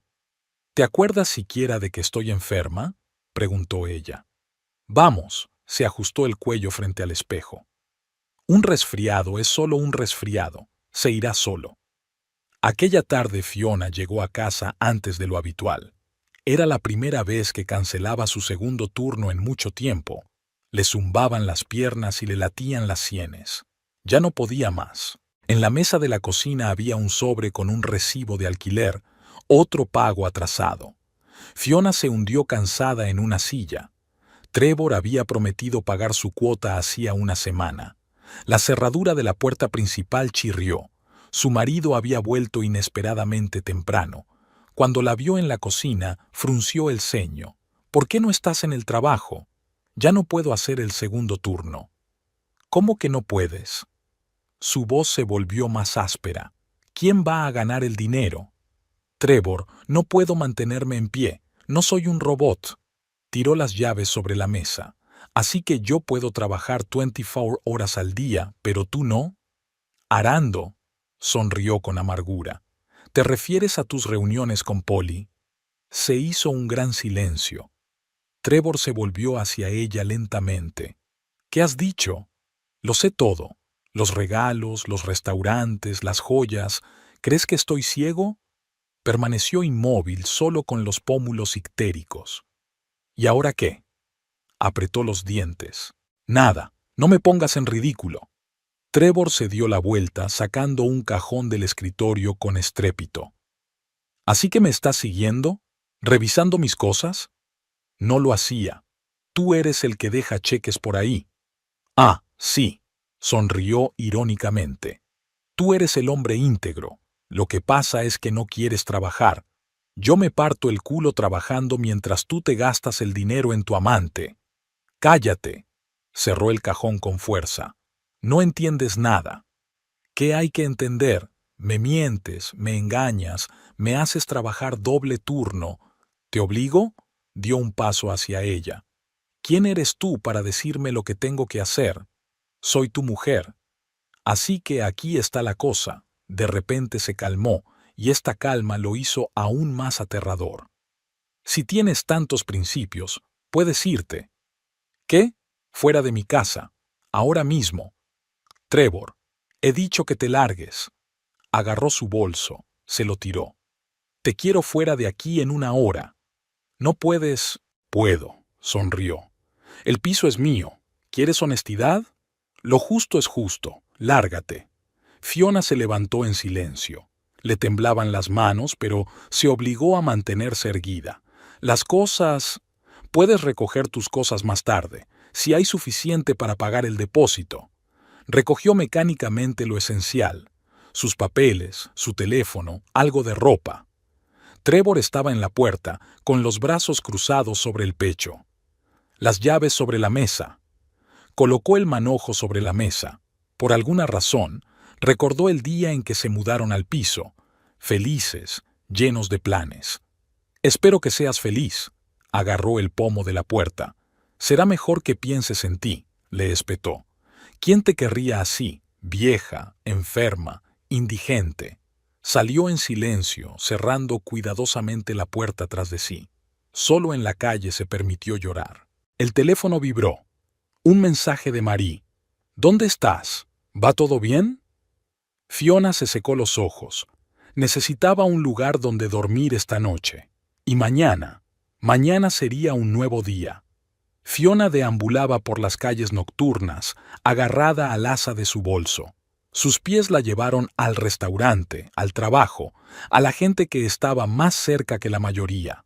¿Te acuerdas siquiera de que estoy enferma?, preguntó ella. Vamos, se ajustó el cuello frente al espejo. Un resfriado es solo un resfriado, se irá solo. Aquella tarde Fiona llegó a casa antes de lo habitual. Era la primera vez que cancelaba su segundo turno en mucho tiempo. Le zumbaban las piernas y le latían las sienes. Ya no podía más. En la mesa de la cocina había un sobre con un recibo de alquiler, otro pago atrasado. Fiona se hundió cansada en una silla. Trevor había prometido pagar su cuota hacía una semana. La cerradura de la puerta principal chirrió. Su marido había vuelto inesperadamente temprano. Cuando la vio en la cocina, frunció el ceño. ¿Por qué no estás en el trabajo? Ya no puedo hacer el segundo turno. ¿Cómo que no puedes? Su voz se volvió más áspera. ¿Quién va a ganar el dinero? Trevor, no puedo mantenerme en pie. No soy un robot. Tiró las llaves sobre la mesa. Así que yo puedo trabajar 24 horas al día, pero tú no. Arando, sonrió con amargura. ¿Te refieres a tus reuniones con Polly? Se hizo un gran silencio. Trevor se volvió hacia ella lentamente. ¿Qué has dicho? Lo sé todo. Los regalos, los restaurantes, las joyas. ¿Crees que estoy ciego? Permaneció inmóvil, solo con los pómulos ictéricos. ¿Y ahora qué? Apretó los dientes. Nada, no me pongas en ridículo. Trevor se dio la vuelta, sacando un cajón del escritorio con estrépito. ¿Así que me estás siguiendo? ¿Revisando mis cosas? No lo hacía. Tú eres el que deja cheques por ahí. Ah, sí, sonrió irónicamente. Tú eres el hombre íntegro. Lo que pasa es que no quieres trabajar. Yo me parto el culo trabajando mientras tú te gastas el dinero en tu amante. Cállate. Cerró el cajón con fuerza. No entiendes nada. ¿Qué hay que entender? Me mientes, me engañas, me haces trabajar doble turno. ¿Te obligo? Dio un paso hacia ella. ¿Quién eres tú para decirme lo que tengo que hacer? Soy tu mujer. Así que aquí está la cosa. De repente se calmó, y esta calma lo hizo aún más aterrador. Si tienes tantos principios, puedes irte. ¿Qué? Fuera de mi casa. Ahora mismo. Trevor, he dicho que te largues. Agarró su bolso, se lo tiró. Te quiero fuera de aquí en 1 hora. No puedes. Puedo, sonrió. El piso es mío. ¿Quieres honestidad? Lo justo es justo. Lárgate. Fiona se levantó en silencio. Le temblaban las manos, pero se obligó a mantenerse erguida. Las cosas... Puedes recoger tus cosas más tarde, si hay suficiente para pagar el depósito. Recogió mecánicamente lo esencial: sus papeles, su teléfono, algo de ropa. Trevor estaba en la puerta, con los brazos cruzados sobre el pecho. Las llaves sobre la mesa. Colocó el manojo sobre la mesa. Por alguna razón, recordó el día en que se mudaron al piso, felices, llenos de planes. Espero que seas feliz. Agarró el pomo de la puerta. Será mejor que pienses en ti, le espetó. ¿Quién te querría así, vieja, enferma, indigente? Salió en silencio, cerrando cuidadosamente la puerta tras de sí. Solo en la calle se permitió llorar. El teléfono vibró. Un mensaje de Marie. ¿Dónde estás? ¿Va todo bien? Fiona se secó los ojos. Necesitaba un lugar donde dormir esta noche. Y mañana sería un nuevo día. Fiona deambulaba por las calles nocturnas, agarrada al asa de su bolso. Sus pies la llevaron al restaurante, al trabajo, a la gente que estaba más cerca que la mayoría.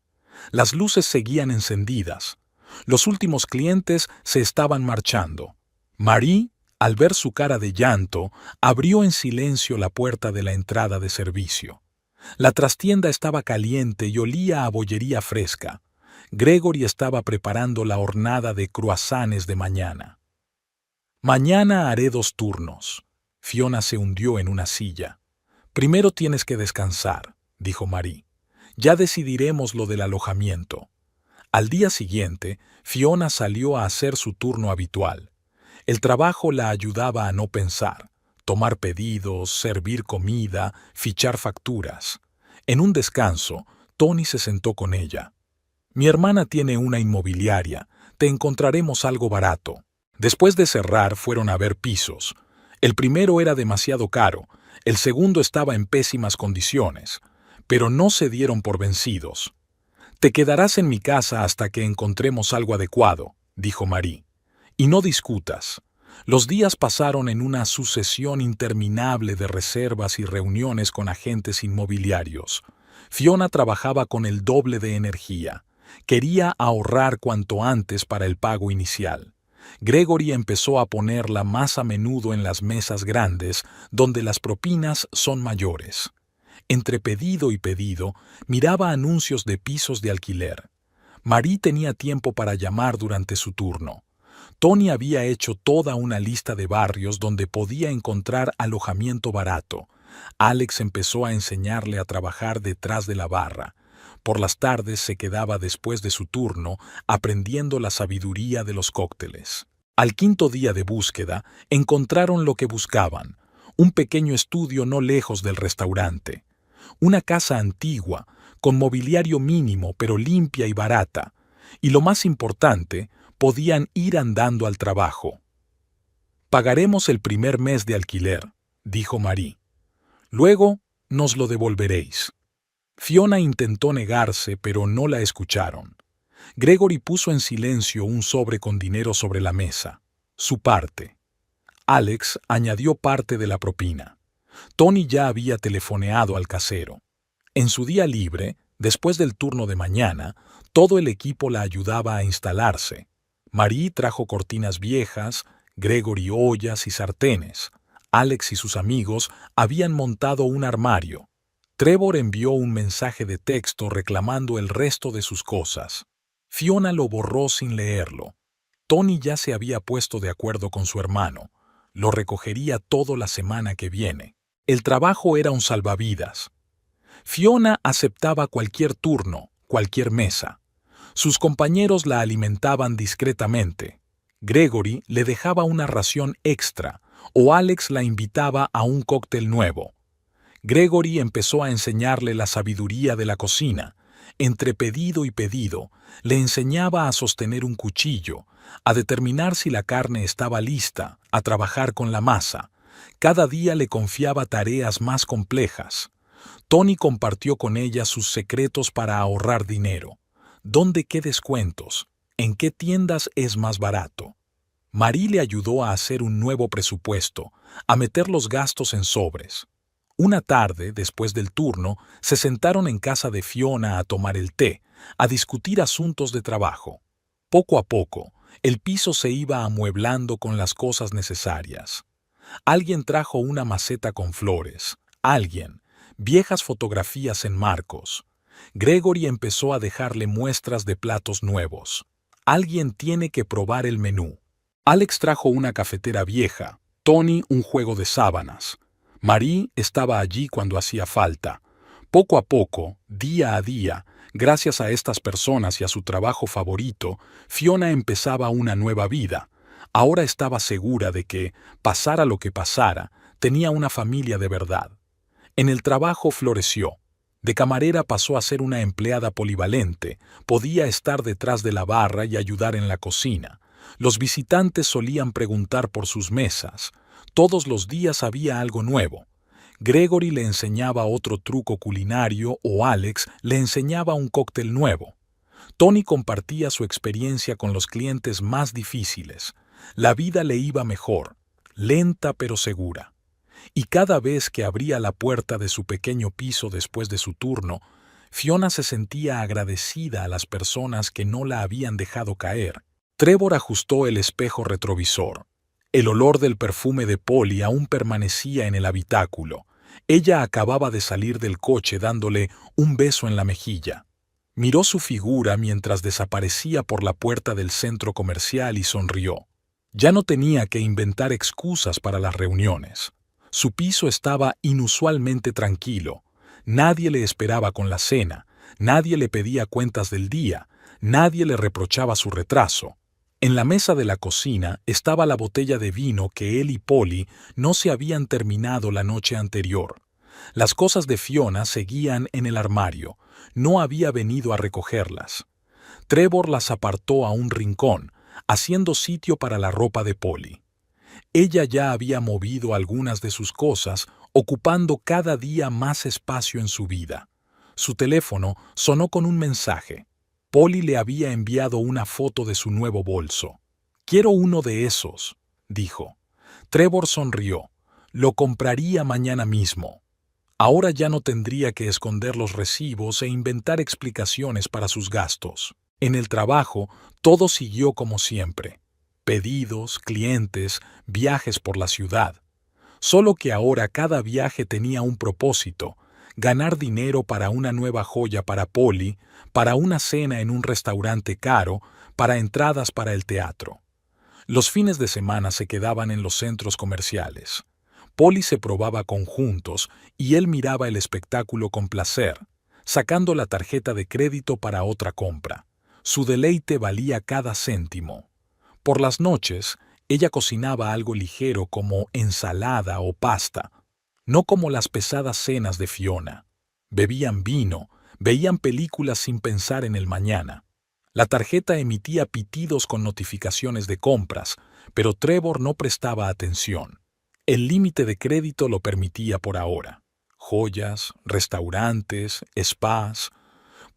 Las luces seguían encendidas. Los últimos clientes se estaban marchando. Marie, al ver su cara de llanto, abrió en silencio la puerta de la entrada de servicio. La trastienda estaba caliente y olía a bollería fresca. Gregory estaba preparando la hornada de croissants de mañana. Mañana haré 2 turnos. Fiona se hundió en una silla. Primero tienes que descansar, dijo Marie. Ya decidiremos lo del alojamiento. Al día siguiente, Fiona salió a hacer su turno habitual. El trabajo la ayudaba a no pensar, tomar pedidos, servir comida, fichar facturas. En un descanso, Tony se sentó con ella. Mi hermana tiene una inmobiliaria, te encontraremos algo barato. Después de cerrar, fueron a ver pisos. El primero era demasiado caro, el segundo estaba en pésimas condiciones, pero no se dieron por vencidos. Te quedarás en mi casa hasta que encontremos algo adecuado, dijo Marie. Y no discutas. Los días pasaron en una sucesión interminable de reservas y reuniones con agentes inmobiliarios. Fiona trabajaba con el doble de energía. Quería ahorrar cuanto antes para el pago inicial. Gregory empezó a ponerla más a menudo en las mesas grandes, donde las propinas son mayores. Entre pedido y pedido, miraba anuncios de pisos de alquiler. Marie tenía tiempo para llamar durante su turno. Tony había hecho toda una lista de barrios donde podía encontrar alojamiento barato. Alex empezó a enseñarle a trabajar detrás de la barra. Por las tardes se quedaba después de su turno aprendiendo la sabiduría de los cócteles. Al 5.º día de búsqueda, encontraron lo que buscaban: un pequeño estudio no lejos del restaurante. Una casa antigua, con mobiliario mínimo pero limpia y barata. Y lo más importante, podían ir andando al trabajo. Pagaremos el primer mes de alquiler, dijo Marie. Luego nos lo devolveréis. Fiona intentó negarse, pero no la escucharon. Gregory puso en silencio un sobre con dinero sobre la mesa. Su parte. Alex añadió parte de la propina. Tony ya había telefoneado al casero. En su día libre, después del turno de mañana, todo el equipo la ayudaba a instalarse. Marie trajo cortinas viejas, Gregory ollas y sartenes. Alex y sus amigos habían montado un armario. Trevor envió un mensaje de texto reclamando el resto de sus cosas. Fiona lo borró sin leerlo. Tony ya se había puesto de acuerdo con su hermano. Lo recogería todo la semana que viene. El trabajo era un salvavidas. Fiona aceptaba cualquier turno, cualquier mesa. Sus compañeros la alimentaban discretamente. Gregory le dejaba una ración extra o Alex la invitaba a un cóctel nuevo. Gregory empezó a enseñarle la sabiduría de la cocina. Entre pedido y pedido, le enseñaba a sostener un cuchillo, a determinar si la carne estaba lista, a trabajar con la masa. Cada día le confiaba tareas más complejas. Tony compartió con ella sus secretos para ahorrar dinero. ¿Dónde qué descuentos? ¿En qué tiendas es más barato? Marie le ayudó a hacer un nuevo presupuesto, a meter los gastos en sobres. Una tarde, después del turno, se sentaron en casa de Fiona a tomar el té, a discutir asuntos de trabajo. Poco a poco, el piso se iba amueblando con las cosas necesarias. Alguien trajo una maceta con flores. Alguien. Viejas fotografías en marcos. Gregory empezó a dejarle muestras de platos nuevos. Alguien tiene que probar el menú. Alex trajo una cafetera vieja. Tony un juego de sábanas. Marie estaba allí cuando hacía falta. Poco a poco, día a día, gracias a estas personas y a su trabajo favorito, Fiona empezaba una nueva vida. Ahora estaba segura de que, pasara lo que pasara, tenía una familia de verdad. En el trabajo floreció. De camarera pasó a ser una empleada polivalente, podía estar detrás de la barra y ayudar en la cocina. Los visitantes solían preguntar por sus mesas. Todos los días había algo nuevo. Gregory le enseñaba otro truco culinario o Alex le enseñaba un cóctel nuevo. Tony compartía su experiencia con los clientes más difíciles. La vida le iba mejor, lenta pero segura. Y cada vez que abría la puerta de su pequeño piso después de su turno, Fiona se sentía agradecida a las personas que no la habían dejado caer. Trevor ajustó el espejo retrovisor. El olor del perfume de Polly aún permanecía en el habitáculo. Ella acababa de salir del coche dándole un beso en la mejilla. Miró su figura mientras desaparecía por la puerta del centro comercial y sonrió. Ya no tenía que inventar excusas para las reuniones. Su piso estaba inusualmente tranquilo. Nadie le esperaba con la cena, nadie le pedía cuentas del día, nadie le reprochaba su retraso. En la mesa de la cocina estaba la botella de vino que él y Polly no se habían terminado la noche anterior. Las cosas de Fiona seguían en el armario, no había venido a recogerlas. Trevor las apartó a un rincón, haciendo sitio para la ropa de Polly. Ella ya había movido algunas de sus cosas, ocupando cada día más espacio en su vida. Su teléfono sonó con un mensaje. Polly le había enviado una foto de su nuevo bolso. «Quiero uno de esos», dijo. Trevor sonrió. «Lo compraría mañana mismo». Ahora ya no tendría que esconder los recibos e inventar explicaciones para sus gastos. En el trabajo, todo siguió como siempre. Pedidos, clientes, viajes por la ciudad. Solo que ahora cada viaje tenía un propósito: ganar dinero para una nueva joya para Polly, para una cena en un restaurante caro, para entradas para el teatro. Los fines de semana se quedaban en los centros comerciales. Polly se probaba conjuntos y él miraba el espectáculo con placer, sacando la tarjeta de crédito para otra compra. Su deleite valía cada céntimo. Por las noches, ella cocinaba algo ligero como ensalada o pasta, no como las pesadas cenas de Fiona. Bebían vino, veían películas sin pensar en el mañana. La tarjeta emitía pitidos con notificaciones de compras, pero Trevor no prestaba atención. El límite de crédito lo permitía por ahora. Joyas, restaurantes, spas.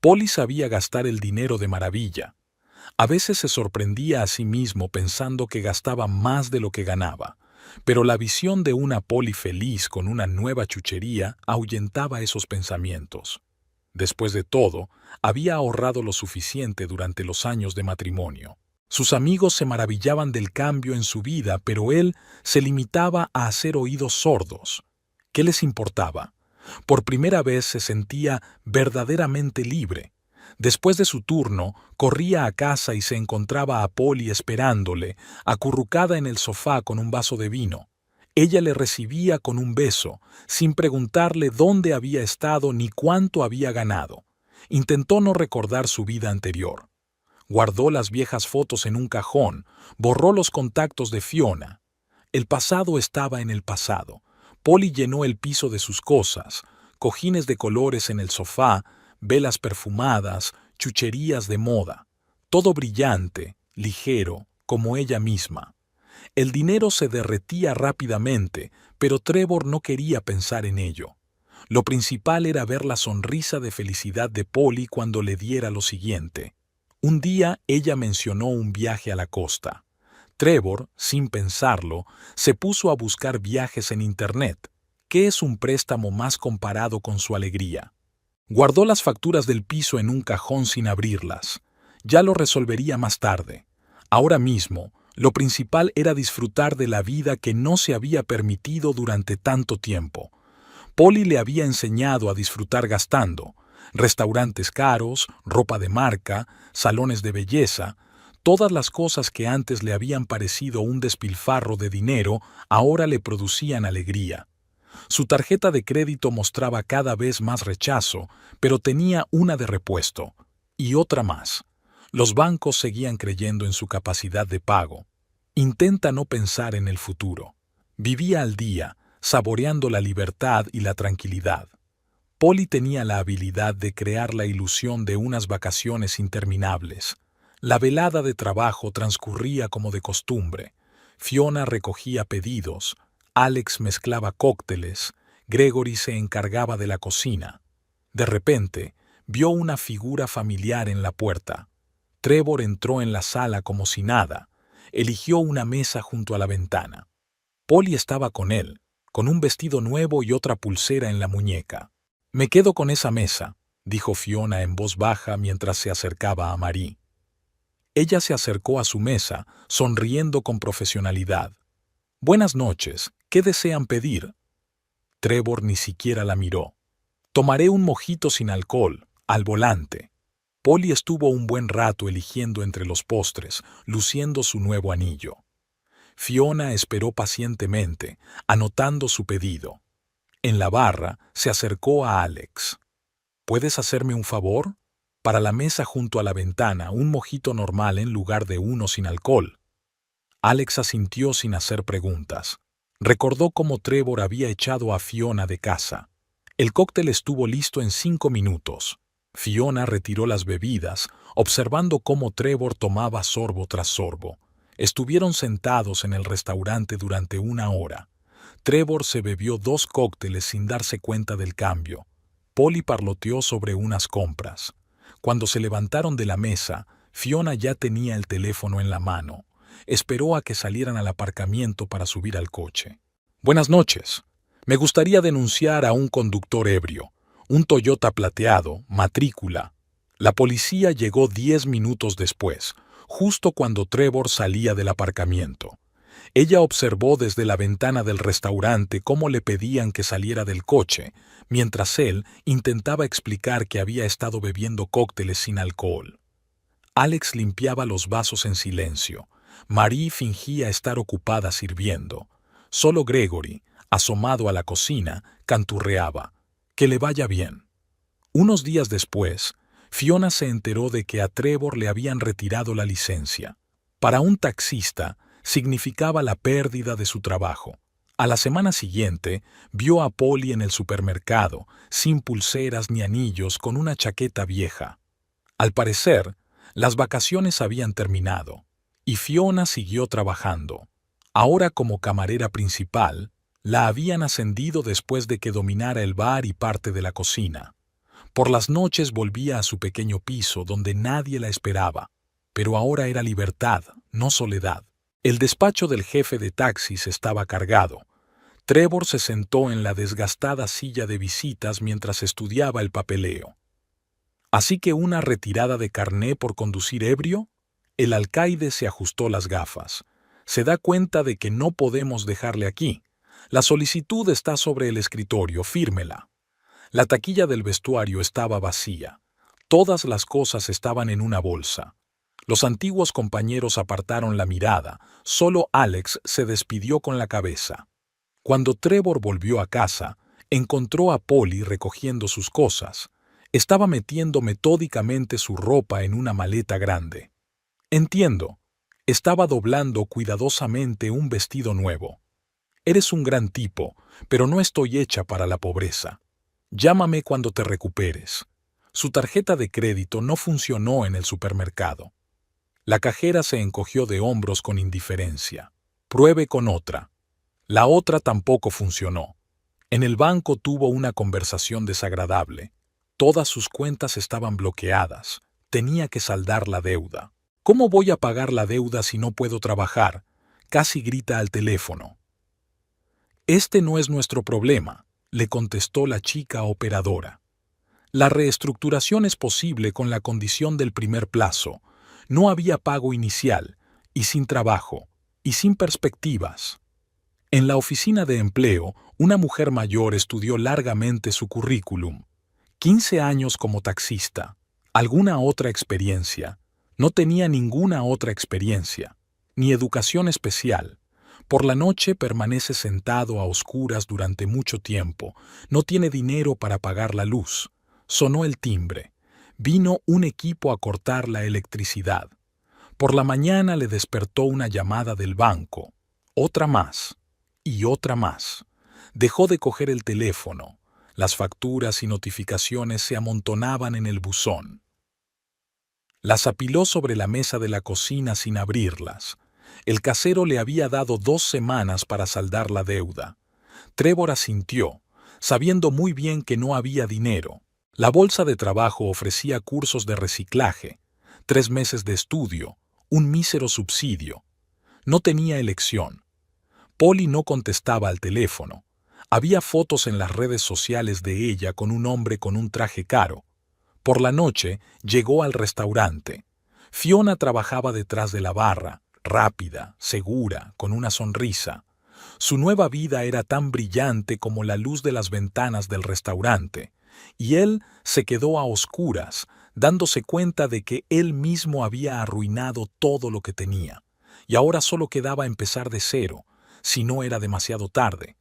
Polly sabía gastar el dinero de maravilla. A veces se sorprendía a sí mismo pensando que gastaba más de lo que ganaba, pero la visión de una Polly feliz con una nueva chuchería ahuyentaba esos pensamientos. Después de todo, había ahorrado lo suficiente durante los años de matrimonio. Sus amigos se maravillaban del cambio en su vida, pero él se limitaba a hacer oídos sordos. ¿Qué les importaba? Por primera vez se sentía verdaderamente libre. Después de su turno, corría a casa y se encontraba a Polly esperándole, acurrucada en el sofá con un vaso de vino. Ella le recibía con un beso, sin preguntarle dónde había estado ni cuánto había ganado. Intentó no recordar su vida anterior. Guardó las viejas fotos en un cajón, borró los contactos de Fiona. El pasado estaba en el pasado. Polly llenó el piso de sus cosas, cojines de colores en el sofá, velas perfumadas, chucherías de moda, todo brillante, ligero, como ella misma. El dinero se derretía rápidamente, pero Trevor no quería pensar en ello. Lo principal era ver la sonrisa de felicidad de Polly cuando le diera lo siguiente. Un día ella mencionó un viaje a la costa. Trevor, sin pensarlo, se puso a buscar viajes en Internet. ¿Qué es un préstamo más comparado con su alegría? Guardó las facturas del piso en un cajón sin abrirlas. Ya lo resolvería más tarde. Ahora mismo, lo principal era disfrutar de la vida que no se había permitido durante tanto tiempo. Polly le había enseñado a disfrutar gastando. Restaurantes caros, ropa de marca, salones de belleza, todas las cosas que antes le habían parecido un despilfarro de dinero, ahora le producían alegría. Su tarjeta de crédito mostraba cada vez más rechazo, pero tenía una de repuesto, y otra más. Los bancos seguían creyendo en su capacidad de pago. Intenta no pensar en el futuro. Vivía al día, saboreando la libertad y la tranquilidad. Polly tenía la habilidad de crear la ilusión de unas vacaciones interminables. La velada de trabajo transcurría como de costumbre. Fiona recogía pedidos, Alex mezclaba cócteles, Gregory se encargaba de la cocina. De repente, vio una figura familiar en la puerta. Trevor entró en la sala como si nada. Eligió una mesa junto a la ventana. Polly estaba con él, con un vestido nuevo y otra pulsera en la muñeca. «Me quedo con esa mesa», dijo Fiona en voz baja mientras se acercaba a Marie. Ella se acercó a su mesa, sonriendo con profesionalidad. «Buenas noches, ¿qué desean pedir?» Trevor ni siquiera la miró. «Tomaré un mojito sin alcohol, al volante». Polly estuvo un buen rato eligiendo entre los postres, luciendo su nuevo anillo. Fiona esperó pacientemente, anotando su pedido. En la barra se acercó a Alex. «¿Puedes hacerme un favor? Para la mesa junto a la ventana, un mojito normal en lugar de uno sin alcohol». Alex asintió sin hacer preguntas. Recordó cómo Trevor había echado a Fiona de casa. El cóctel estuvo listo en 5 minutos. Fiona retiró las bebidas, observando cómo Trevor tomaba sorbo tras sorbo. Estuvieron sentados en el restaurante durante 1 hora. Trevor se bebió 2 cócteles sin darse cuenta del cambio. Polly parloteó sobre unas compras. Cuando se levantaron de la mesa, Fiona ya tenía el teléfono en la mano. Esperó a que salieran al aparcamiento para subir al coche. «Buenas noches. Me gustaría denunciar a un conductor ebrio. Un Toyota plateado, matrícula». La policía llegó 10 minutos después, justo cuando Trevor salía del aparcamiento. Ella observó desde la ventana del restaurante cómo le pedían que saliera del coche, mientras él intentaba explicar que había estado bebiendo cócteles sin alcohol. Alex limpiaba los vasos en silencio. Marie fingía estar ocupada sirviendo. Solo Gregory, asomado a la cocina, canturreaba. «Que le vaya bien». Unos días después, Fiona se enteró de que a Trevor le habían retirado la licencia. Para un taxista, significaba la pérdida de su trabajo. A la semana siguiente, vio a Polly en el supermercado, sin pulseras ni anillos, con una chaqueta vieja. Al parecer, las vacaciones habían terminado, y Fiona siguió trabajando. Ahora como camarera principal, la habían ascendido después de que dominara el bar y parte de la cocina. Por las noches volvía a su pequeño piso donde nadie la esperaba, pero ahora era libertad, no soledad. El despacho del jefe de taxis estaba cargado. Trevor se sentó en la desgastada silla de visitas mientras estudiaba el papeleo. ¿Así que una retirada de carné por conducir ebrio? El alcaide se ajustó las gafas. Se da cuenta de que no podemos dejarle aquí. La solicitud está sobre el escritorio, fírmela. La taquilla del vestuario estaba vacía. Todas las cosas estaban en una bolsa. Los antiguos compañeros apartaron la mirada. Solo Alex se despidió con la cabeza. Cuando Trevor volvió a casa, encontró a Polly recogiendo sus cosas. Estaba metiendo metódicamente su ropa en una maleta grande. «Entiendo». Estaba doblando cuidadosamente un vestido nuevo. Eres un gran tipo, pero no estoy hecha para la pobreza. Llámame cuando te recuperes. Su tarjeta de crédito no funcionó en el supermercado. La cajera se encogió de hombros con indiferencia. Pruebe con otra. La otra tampoco funcionó. En el banco tuvo una conversación desagradable. Todas sus cuentas estaban bloqueadas. Tenía que saldar la deuda. ¿Cómo voy a pagar la deuda si no puedo trabajar? Casi grita al teléfono. Este no es nuestro problema, le contestó la chica operadora. La reestructuración es posible con la condición del primer plazo. No había pago inicial, y sin trabajo, y sin perspectivas. En la oficina de empleo, una mujer mayor estudió largamente su currículum. 15 años como taxista. ¿Alguna otra experiencia? No tenía ninguna otra experiencia, ni educación especial. Por la noche permanece sentado a oscuras durante mucho tiempo. No tiene dinero para pagar la luz. Sonó el timbre. Vino un equipo a cortar la electricidad. Por la mañana le despertó una llamada del banco. Otra más. Y otra más. Dejó de coger el teléfono. Las facturas y notificaciones se amontonaban en el buzón. Las apiló sobre la mesa de la cocina sin abrirlas. El casero le había dado 2 semanas para saldar la deuda. Trevor asintió, sabiendo muy bien que no había dinero. La bolsa de trabajo ofrecía cursos de reciclaje, 3 meses de estudio, un mísero subsidio. No tenía elección. Polly no contestaba al teléfono. Había fotos en las redes sociales de ella con un hombre con un traje caro. Por la noche llegó al restaurante. Fiona trabajaba detrás de la barra, rápida, segura, con una sonrisa. Su nueva vida era tan brillante como la luz de las ventanas del restaurante, y él se quedó a oscuras, dándose cuenta de que él mismo había arruinado todo lo que tenía, y ahora solo quedaba empezar de cero, si no era demasiado tarde.